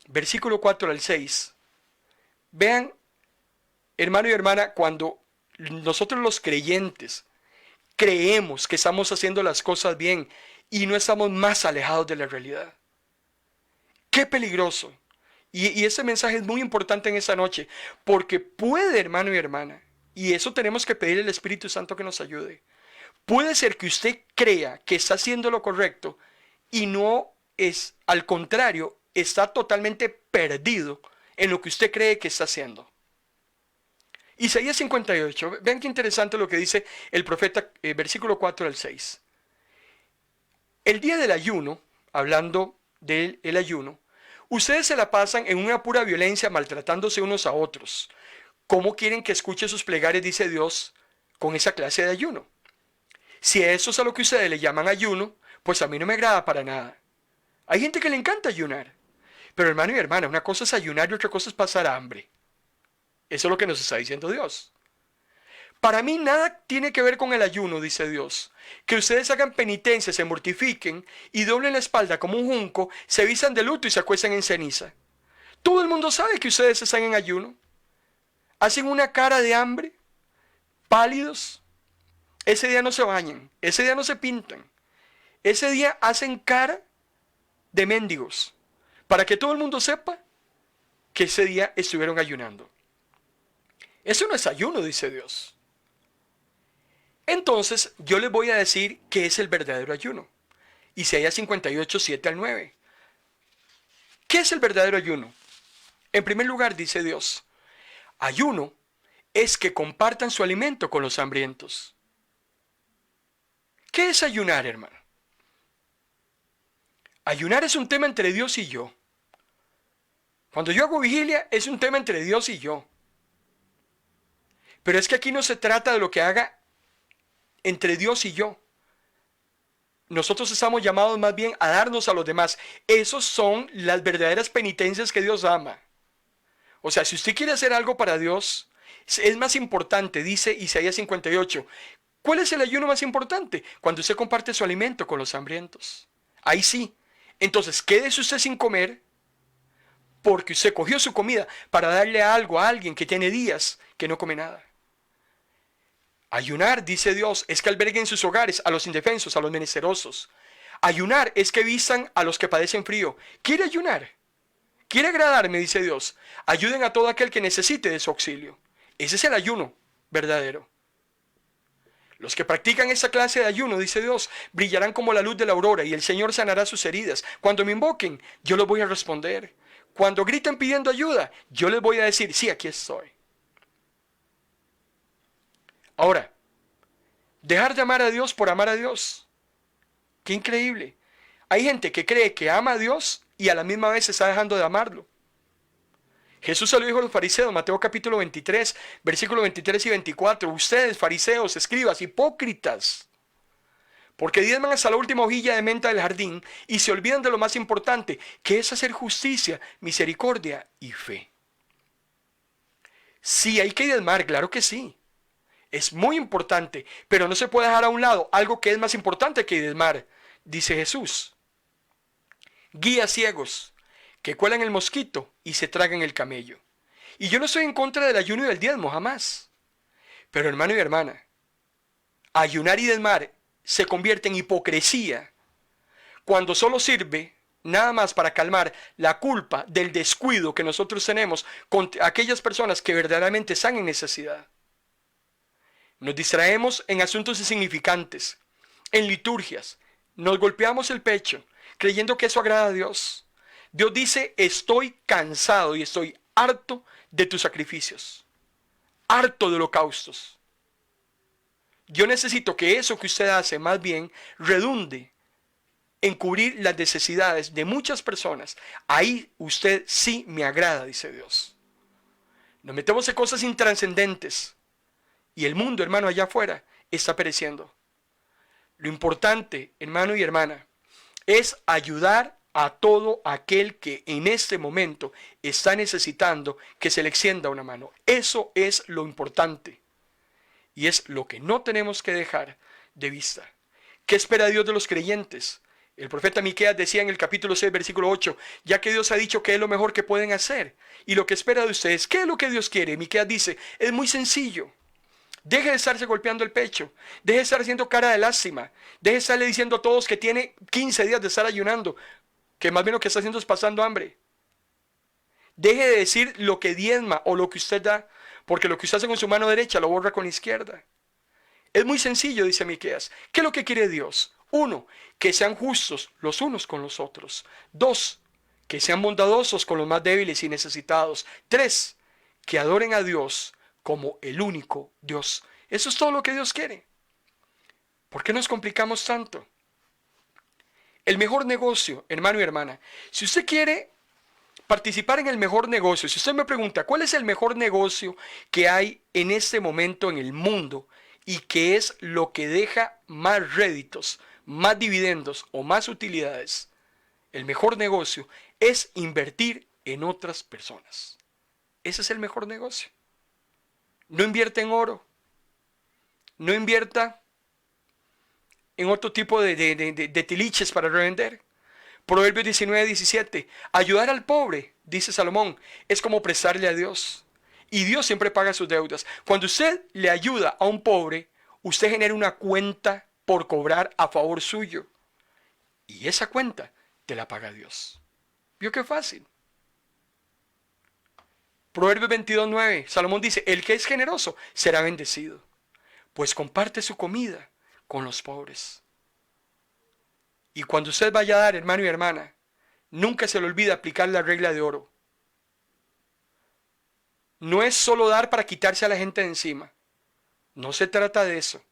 versículo 4 al 6. Vean, hermano y hermana, cuando nosotros los creyentes creemos que estamos haciendo las cosas bien y no estamos más alejados de la realidad. ¡Qué peligroso! Y ese mensaje es muy importante en esta noche, porque puede, hermano y hermana, y eso tenemos que pedirle al Espíritu Santo que nos ayude. Puede ser que usted crea que está haciendo lo correcto y no es, al contrario, está totalmente perdido en lo que usted cree que está haciendo. Isaías 58, vean qué interesante lo que dice el profeta, versículo 4 al 6. El día del ayuno, hablando del ayuno, ustedes se la pasan en una pura violencia maltratándose unos a otros. ¿Cómo quieren que escuche sus plegarias, dice Dios, con esa clase de ayuno? Si eso es a lo que ustedes le llaman ayuno, pues a mí no me agrada para nada. Hay gente que le encanta ayunar. Pero hermano y hermana, una cosa es ayunar y otra cosa es pasar hambre. Eso es lo que nos está diciendo Dios. Para mí nada tiene que ver con el ayuno, dice Dios. Que ustedes hagan penitencia, se mortifiquen y doblen la espalda como un junco, se vistan de luto y se acuestan en ceniza. Todo el mundo sabe que ustedes están en ayuno. Hacen una cara de hambre, pálidos. Ese día no se bañan, ese día no se pintan. Ese día hacen cara de mendigos, para que todo el mundo sepa que ese día estuvieron ayunando. Eso no es ayuno, dice Dios. Entonces yo les voy a decir qué es el verdadero ayuno. Isaías 58, 7 al 9. ¿Qué es el verdadero ayuno? En primer lugar, dice Dios, ayuno es que compartan su alimento con los hambrientos. ¿Qué es ayunar, hermano? Ayunar es un tema entre Dios y yo. Cuando yo hago vigilia es un tema entre Dios y yo. Pero es que aquí no se trata de lo que haga entre Dios y yo. Nosotros estamos llamados más bien a darnos a los demás. Esos son las verdaderas penitencias que Dios ama. O sea, si usted quiere hacer algo para Dios, es más importante, dice Isaías 58. ¿Cuál es el ayuno más importante? Cuando usted comparte su alimento con los hambrientos. Ahí sí. Entonces, quédese usted sin comer, porque usted cogió su comida para darle algo a alguien que tiene días que no come nada. Ayunar, dice Dios, es que alberguen sus hogares a los indefensos, a los menesterosos. Ayunar es que vistan a los que padecen frío. ¿Quiere ayunar? ¿Quiere agradarme? Dice Dios. Ayuden a todo aquel que necesite de su auxilio. Ese es el ayuno verdadero. Los que practican esta clase de ayuno, dice Dios, brillarán como la luz de la aurora y el Señor sanará sus heridas. Cuando me invoquen, yo les voy a responder. Cuando griten pidiendo ayuda, yo les voy a decir, sí, aquí estoy. Ahora, dejar de amar a Dios por amar a Dios. Qué increíble. Hay gente que cree que ama a Dios y a la misma vez está dejando de amarlo. Jesús se lo dijo a los fariseos, Mateo capítulo 23, versículos 23 y 24. Ustedes, fariseos, escribas, hipócritas, porque diezman hasta la última hojilla de menta del jardín y se olvidan de lo más importante, que es hacer justicia, misericordia y fe. Sí, hay que diezmar, claro que sí. Es muy importante, pero no se puede dejar a un lado algo que es más importante que diezmar, dice Jesús. Guías ciegos que cuelan el mosquito y se tragan el camello. Y yo no estoy en contra del ayuno y del diezmo, jamás. Pero hermano y hermana, ayunar y diezmar se convierte en hipocresía cuando solo sirve nada más para calmar la culpa del descuido que nosotros tenemos con aquellas personas que verdaderamente están en necesidad. Nos distraemos en asuntos insignificantes, en liturgias, nos golpeamos el pecho, creyendo que eso agrada a Dios. Dios dice, estoy cansado y estoy harto de tus sacrificios, harto de holocaustos. Yo necesito que eso que usted hace más bien redunde en cubrir las necesidades de muchas personas. Ahí usted sí me agrada, dice Dios. Nos metemos en cosas intrascendentes y el mundo, hermano, allá afuera está pereciendo. Lo importante, hermano y hermana, es ayudar a todo aquel que en este momento está necesitando que se le extienda una mano. Eso es lo importante. Y es lo que no tenemos que dejar de vista. ¿Qué espera Dios de los creyentes? El profeta Miqueas decía en el capítulo 6, versículo 8, ya que Dios ha dicho que es lo mejor que pueden hacer. Y lo que espera de ustedes, ¿qué es lo que Dios quiere? Miqueas dice, es muy sencillo. Deje de estarse golpeando el pecho. Deje de estar haciendo cara de lástima. Deje de estarle diciendo a todos que tiene 15 días de estar ayunando, que más bien lo que está haciendo es pasando hambre. Deje de decir lo que diezma o lo que usted da, porque lo que usted hace con su mano derecha lo borra con la izquierda. Es muy sencillo, dice Miqueas. ¿Qué es lo que quiere Dios? 1, que sean justos los unos con los otros. 2, que sean bondadosos con los más débiles y necesitados. 3, que adoren a Dios como el único Dios. Eso es todo lo que Dios quiere. ¿Por qué nos complicamos tanto? El mejor negocio, hermano y hermana, si usted quiere participar en el mejor negocio, si usted me pregunta cuál es el mejor negocio que hay en este momento en el mundo y qué es lo que deja más réditos, más dividendos o más utilidades, el mejor negocio es invertir en otras personas. Ese es el mejor negocio. No invierta en oro, no invierta en otro tipo de tiliches para revender. Proverbios 19:17. Ayudar al pobre, dice Salomón, es como prestarle a Dios. Y Dios siempre paga sus deudas. Cuando usted le ayuda a un pobre, usted genera una cuenta por cobrar a favor suyo. Y esa cuenta te la paga Dios. ¿Vio qué fácil? Proverbios 22:9, Salomón dice, el que es generoso será bendecido, pues comparte su comida con los pobres. Y cuando usted vaya a dar, hermano y hermana, nunca se le olvide aplicar la regla de oro. No es solo dar para quitarse a la gente de encima. No se trata de eso.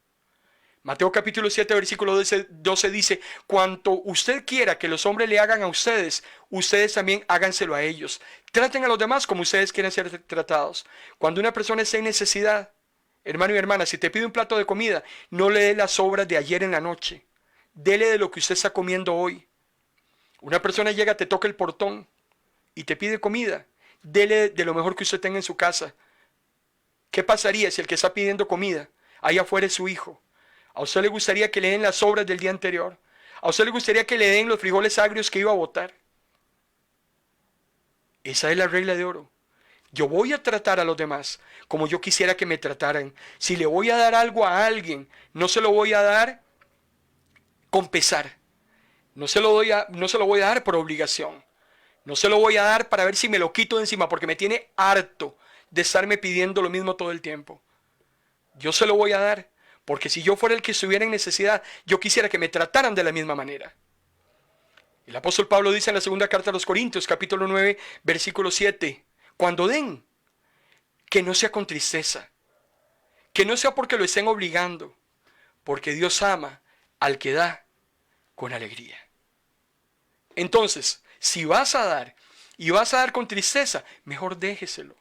Mateo capítulo 7, versículo 12 dice, cuanto usted quiera que los hombres le hagan a ustedes, ustedes también háganselo a ellos. Traten a los demás como ustedes quieren ser tratados. Cuando una persona está en necesidad, hermano y hermana, si te pide un plato de comida, no le dé las sobras de ayer en la noche. Dele de lo que usted está comiendo hoy. Una persona llega, te toca el portón y te pide comida. Dele de lo mejor que usted tenga en su casa. ¿Qué pasaría si el que está pidiendo comida allá afuera es su hijo? ¿A usted le gustaría que le den las sobras del día anterior? ¿A usted le gustaría que le den los frijoles agrios que iba a botar? Esa es la regla de oro. Yo voy a tratar a los demás como yo quisiera que me trataran. Si le voy a dar algo a alguien, no se lo voy a dar con pesar. No se lo voy a dar por obligación. No se lo voy a dar para ver si me lo quito de encima, porque me tiene harto de estarme pidiendo lo mismo todo el tiempo. Yo se lo voy a dar, porque si yo fuera el que estuviera en necesidad, yo quisiera que me trataran de la misma manera. El apóstol Pablo dice en la segunda carta a los Corintios, capítulo 9, versículo 7, cuando den, que no sea con tristeza, que no sea porque lo estén obligando, porque Dios ama al que da con alegría. Entonces, si vas a dar y vas a dar con tristeza, mejor déjeselo.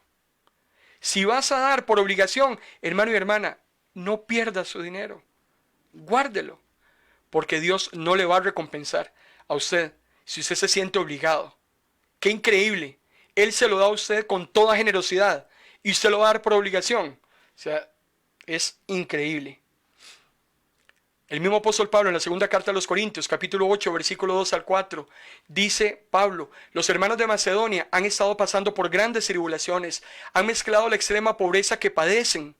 Si vas a dar por obligación, hermano y hermana, no pierda su dinero. Guárdelo, porque Dios no le va a recompensar a usted si usted se siente obligado. Qué increíble. Él se lo da a usted con toda generosidad y usted lo va a dar por obligación. O sea, es increíble. El mismo apóstol Pablo en la segunda carta a los Corintios, capítulo 8, versículo 2 al 4, dice Pablo, los hermanos de Macedonia han estado pasando por grandes tribulaciones, han mezclado la extrema pobreza que padecen.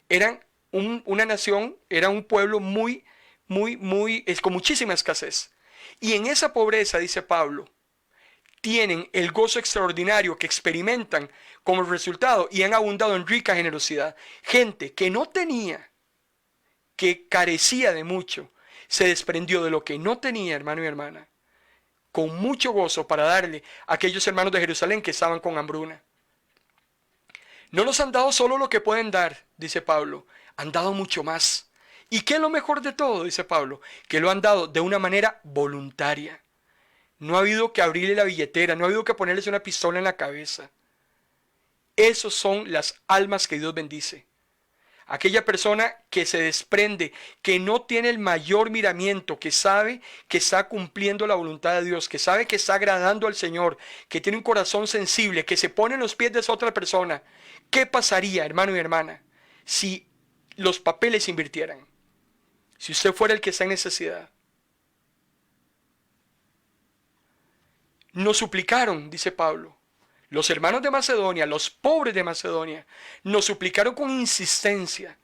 Eran una nación, era un pueblo con muchísima escasez. Y en esa pobreza, dice Pablo, tienen el gozo extraordinario que experimentan como resultado y han abundado en rica generosidad. Gente que no tenía, que carecía de mucho, se desprendió de lo que no tenía, hermano y hermana, con mucho gozo para darle a aquellos hermanos de Jerusalén que estaban con hambruna. No nos han dado solo lo que pueden dar, dice Pablo, han dado mucho más. ¿Y qué es lo mejor de todo? Dice Pablo, que lo han dado de una manera voluntaria. No ha habido que abrirle la billetera, no ha habido que ponerles una pistola en la cabeza. Esos son las almas que Dios bendice. Aquella persona que se desprende, que no tiene el mayor miramiento, que sabe que está cumpliendo la voluntad de Dios, que sabe que está agradando al Señor, que tiene un corazón sensible, que se pone en los pies de esa otra persona. ¿Qué pasaría, hermano y hermana, si los papeles se invirtieran? Si usted fuera el que está en necesidad. Nos suplicaron, dice Pablo. Los hermanos de Macedonia, los pobres de Macedonia, nos suplicaron con insistencia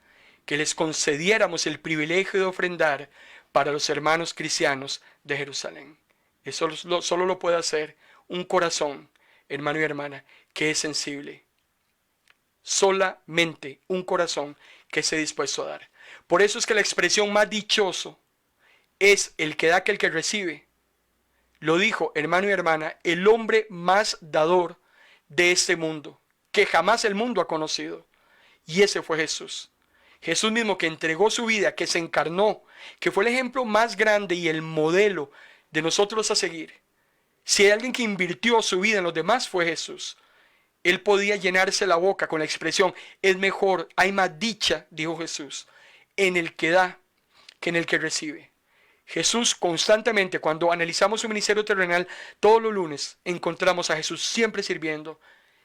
que les concediéramos el privilegio de ofrendar para los hermanos cristianos de Jerusalén. Eso solo lo puede hacer un corazón, hermano y hermana, que es sensible. Solamente un corazón que esté dispuesto a dar. Por eso es que la expresión más dichoso es el que da que el que recibe. Lo dijo, hermano y hermana, el hombre más dador de este mundo, que jamás el mundo ha conocido. Y ese fue Jesús. Jesús mismo, que entregó su vida, que se encarnó, que fue el ejemplo más grande y el modelo de nosotros a seguir. Si hay alguien que invirtió su vida en los demás, fue Jesús. Él podía llenarse la boca con la expresión, es mejor, hay más dicha, dijo Jesús, en el que da que en el que recibe. Jesús constantemente, cuando analizamos su ministerio terrenal, todos los lunes encontramos a Jesús siempre sirviendo,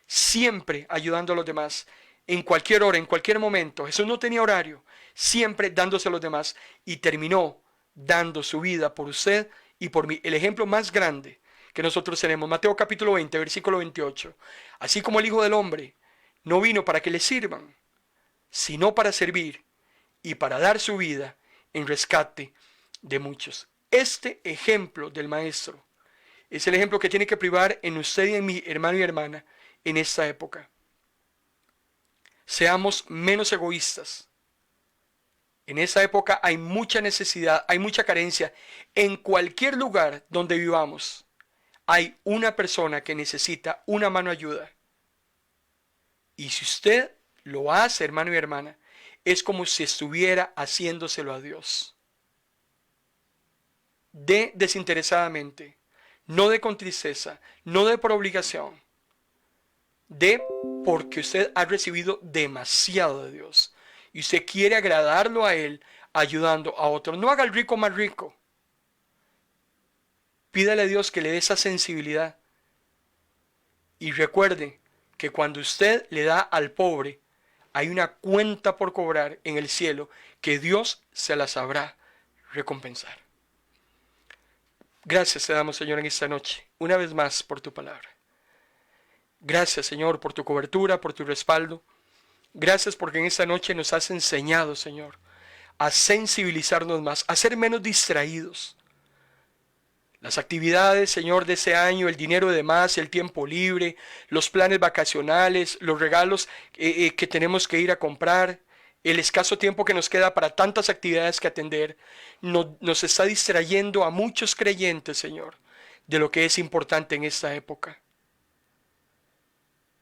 siempre ayudando a los demás, en cualquier hora, en cualquier momento. Jesús no tenía horario, siempre dándose a los demás, y terminó dando su vida por usted y por mí. El ejemplo más grande que nosotros tenemos, Mateo capítulo 20, versículo 28. Así como el Hijo del Hombre no vino para que le sirvan, sino para servir y para dar su vida en rescate de muchos. Este ejemplo del Maestro es el ejemplo que tiene que privar en usted y en mí, hermano y hermana, en esta época. seamos menos egoístas. En esa época hay mucha necesidad, hay mucha carencia. En cualquier lugar donde vivamos, hay una persona que necesita una mano ayuda. Y si usted lo hace, hermano y hermana, es como si estuviera haciéndoselo a Dios. De desinteresadamente, no de con tristeza, no de por obligación, de porque usted ha recibido demasiado de Dios y usted quiere agradarlo a Él ayudando a otros. No haga el rico más rico. Pídale a Dios que le dé esa sensibilidad. Y recuerde que cuando usted le da al pobre, hay una cuenta por cobrar en el cielo que Dios se la sabrá recompensar. Gracias te damos, Señor, en esta noche, una vez más por tu palabra. Gracias, Señor, por tu cobertura, por tu respaldo. Gracias porque en esta noche nos has enseñado, Señor, a sensibilizarnos más, a ser menos distraídos. Las actividades, Señor, de ese año, el dinero de más, el tiempo libre, los planes vacacionales, los regalos que tenemos que ir a comprar, el escaso tiempo que nos queda para tantas actividades que atender, nos está distrayendo a muchos creyentes, Señor, de lo que es importante en esta época.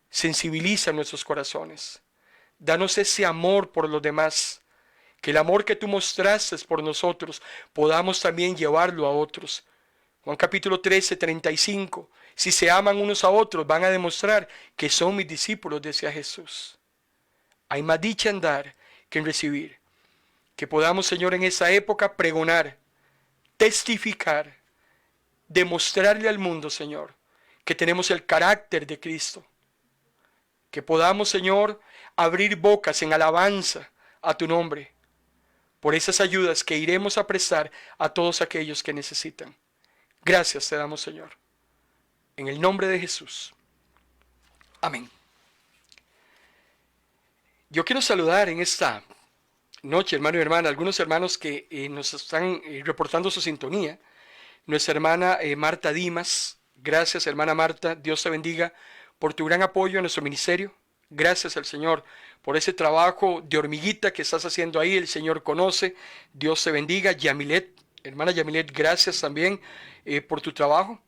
Sensibiliza nuestros corazones. Danos ese amor por los demás. Que el amor que tú mostraste por nosotros podamos también llevarlo a otros. Juan capítulo 13, 35. Si se aman unos a otros, van a demostrar que son mis discípulos, decía Jesús. Hay más dicha en dar que en recibir. Que podamos, Señor, en esa época pregonar, testificar, demostrarle al mundo, Señor, que tenemos el carácter de Cristo. Que podamos, Señor, abrir bocas en alabanza a tu nombre por esas ayudas que iremos a prestar a todos aquellos que necesitan. Gracias te damos, Señor. En el nombre de Jesús. Amén. Yo quiero saludar en esta noche, hermano y hermana, algunos hermanos que nos están reportando su sintonía. Nuestra hermana Marta Dimas. Gracias, hermana Marta. Dios te bendiga por tu gran apoyo a nuestro ministerio. Gracias al Señor por ese trabajo de hormiguita que estás haciendo ahí. El Señor conoce. Dios te bendiga. Yamilet, hermana Yamilet, gracias también por tu trabajo.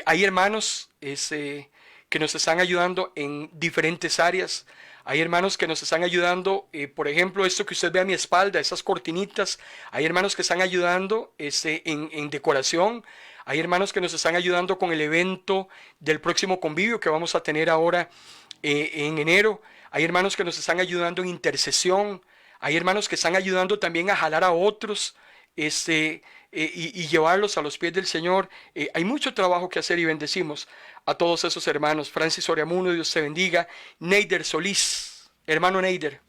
Hay hermanos que nos están ayudando en diferentes áreas. Hay hermanos que nos están ayudando, por ejemplo, esto que usted ve a mi espalda, esas cortinitas. Hay hermanos que están ayudando en decoración. Hay hermanos que nos están ayudando con el evento del próximo convivio que vamos a tener ahora en enero. Hay hermanos que nos están ayudando en intercesión. Hay hermanos que están ayudando también a jalar a otros y llevarlos a los pies del Señor. Hay mucho trabajo que hacer y bendecimos a todos esos hermanos. Francis Oriamuno, Dios te bendiga. Neider Solís, hermano Neider,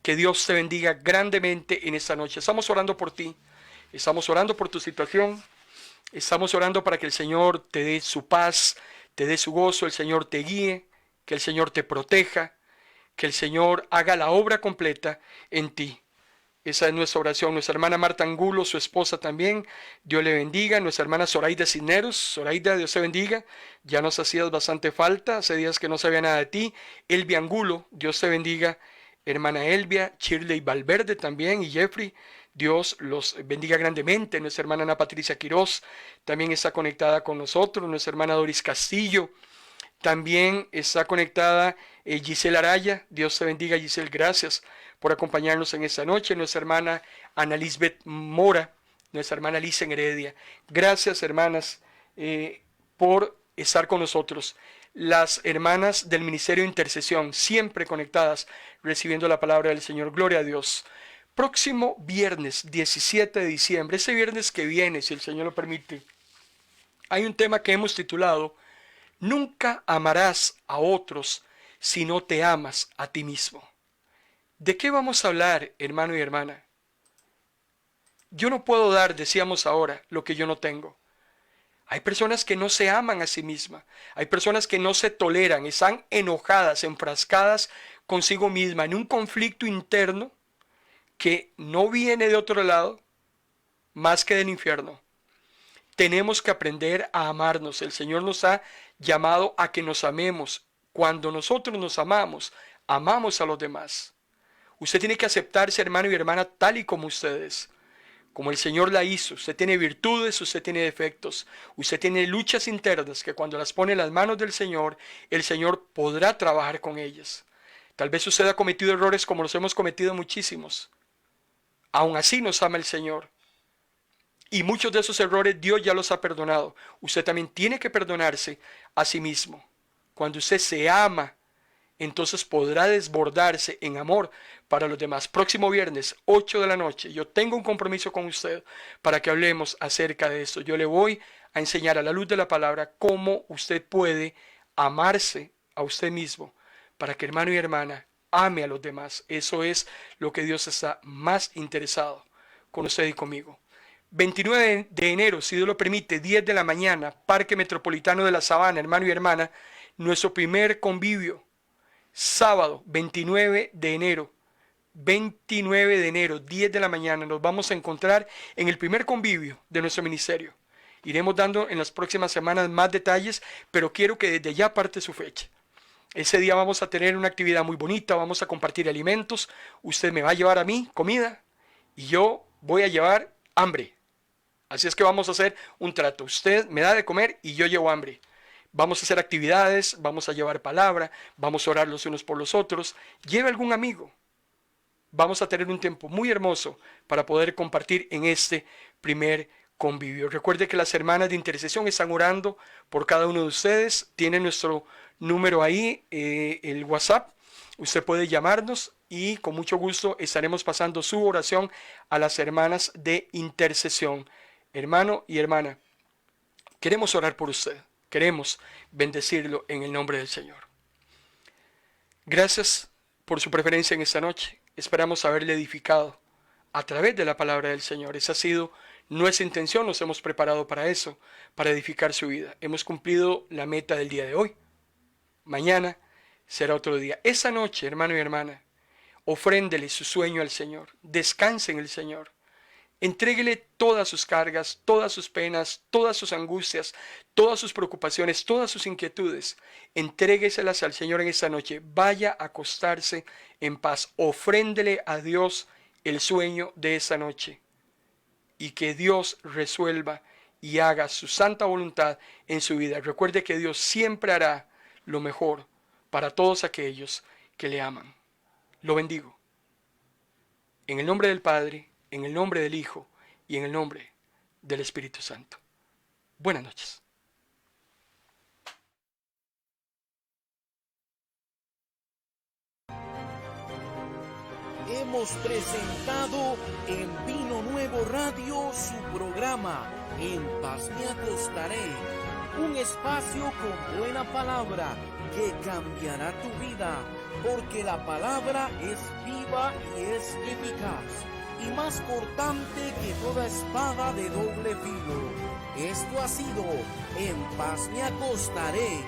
que Dios te bendiga grandemente en esta noche. Estamos orando por ti, estamos orando por tu situación, estamos orando para que el Señor te dé su paz, te dé su gozo, el Señor te guíe, que el Señor te proteja, que el Señor haga la obra completa en ti. Esa es nuestra oración. Nuestra hermana Marta Angulo, su esposa también, Dios le bendiga. Nuestra hermana Zoraida Cisneros, Zoraida, Dios te bendiga. Ya nos hacías bastante falta, hace días que no sabía nada de ti. Elvia Angulo, Dios te bendiga. Hermana Elvia, Shirley Valverde también y Jeffrey, Dios los bendiga grandemente. Nuestra hermana Ana Patricia Quiroz también está conectada con nosotros. Nuestra hermana Doris Castillo también está conectada. Giselle Araya, Dios te bendiga, Giselle, gracias por acompañarnos en esta noche. Nuestra hermana Ana Lisbeth Mora, nuestra hermana Liza Heredia, gracias hermanas por estar con nosotros. Las hermanas del Ministerio de Intercesión, siempre conectadas, recibiendo la palabra del Señor, gloria a Dios. Próximo viernes 17 de diciembre, ese viernes que viene, si el Señor lo permite, hay un tema que hemos titulado Nunca amarás a otros si no te amas a ti mismo. ¿De qué vamos a hablar, hermano y hermana? Yo no puedo dar, decíamos ahora, lo que yo no tengo. Hay personas que no se aman a sí mismas. Hay personas que no se toleran, están enojadas, enfrascadas consigo misma en un conflicto interno que no viene de otro lado más que del infierno. Tenemos que aprender a amarnos. El Señor nos ha llamado a que nos amemos. Cuando nosotros nos amamos, amamos a los demás. Usted tiene que aceptarse, hermano y hermana, tal y como ustedes, como el Señor la hizo. Usted tiene virtudes, usted tiene defectos, usted tiene luchas internas que cuando las pone en las manos del Señor, el Señor podrá trabajar con ellas. Tal vez usted ha cometido errores como los hemos cometido muchísimos. Aún así nos ama el Señor. Y muchos de esos errores Dios ya los ha perdonado. Usted también tiene que perdonarse a sí mismo. Cuando usted se ama, entonces podrá desbordarse en amor para los demás. Próximo viernes, 8 de la noche, yo tengo un compromiso con usted para que hablemos acerca de esto. Yo le voy a enseñar a la luz de la palabra cómo usted puede amarse a usted mismo para que, hermano y hermana, ame a los demás. Eso es lo que Dios está más interesado con usted y conmigo. 29 de enero, si Dios lo permite, 10 de la mañana, Parque Metropolitano de la Sabana, hermano y hermana, nuestro primer convivio. Sábado 29 de enero, 10 de la mañana, nos vamos a encontrar en el primer convivio de nuestro ministerio. Iremos dando en las próximas semanas más detalles, pero quiero que desde ya parte su fecha. Ese día vamos a tener una actividad muy bonita, vamos a compartir alimentos, usted me va a llevar a mí comida y yo voy a llevar hambre. Así es que vamos a hacer un trato, usted me da de comer y yo llevo hambre. Vamos a hacer actividades, vamos a llevar palabra, vamos a orar los unos por los otros. Lleve algún amigo. Vamos a tener un tiempo muy hermoso para poder compartir en este primer convivio. Recuerde que las hermanas de intercesión están orando por cada uno de ustedes. Tienen nuestro número ahí, el WhatsApp. Usted puede llamarnos y con mucho gusto estaremos pasando su oración a las hermanas de intercesión. Hermano y hermana, queremos orar por usted. Queremos bendecirlo en el nombre del Señor. Gracias por su preferencia en esta noche. Esperamos haberle edificado a través de la palabra del Señor. Esa ha sido nuestra intención. Nos hemos preparado para eso, para edificar su vida. Hemos cumplido la meta del día de hoy. Mañana será otro día. Esa noche, hermano y hermana, ofréndele su sueño al Señor. Descanse en el Señor. Entréguele todas sus cargas, todas sus penas, todas sus angustias, todas sus preocupaciones, todas sus inquietudes. Entrégueselas al Señor en esta noche. Vaya a acostarse en paz. Ofréndele a Dios el sueño de esta noche. Y que Dios resuelva y haga su santa voluntad en su vida. Recuerde que Dios siempre hará lo mejor para todos aquellos que le aman. Lo bendigo. En el nombre del Padre, en el nombre del Hijo y en el nombre del Espíritu Santo. Buenas noches.
Hemos presentado en Vino Nuevo Radio su programa En Paz Me Acostaré, un espacio con buena palabra que cambiará tu vida, porque la palabra es viva y es eficaz, y más cortante que toda espada de doble filo. Esto ha sido En Paz Me Acostaré.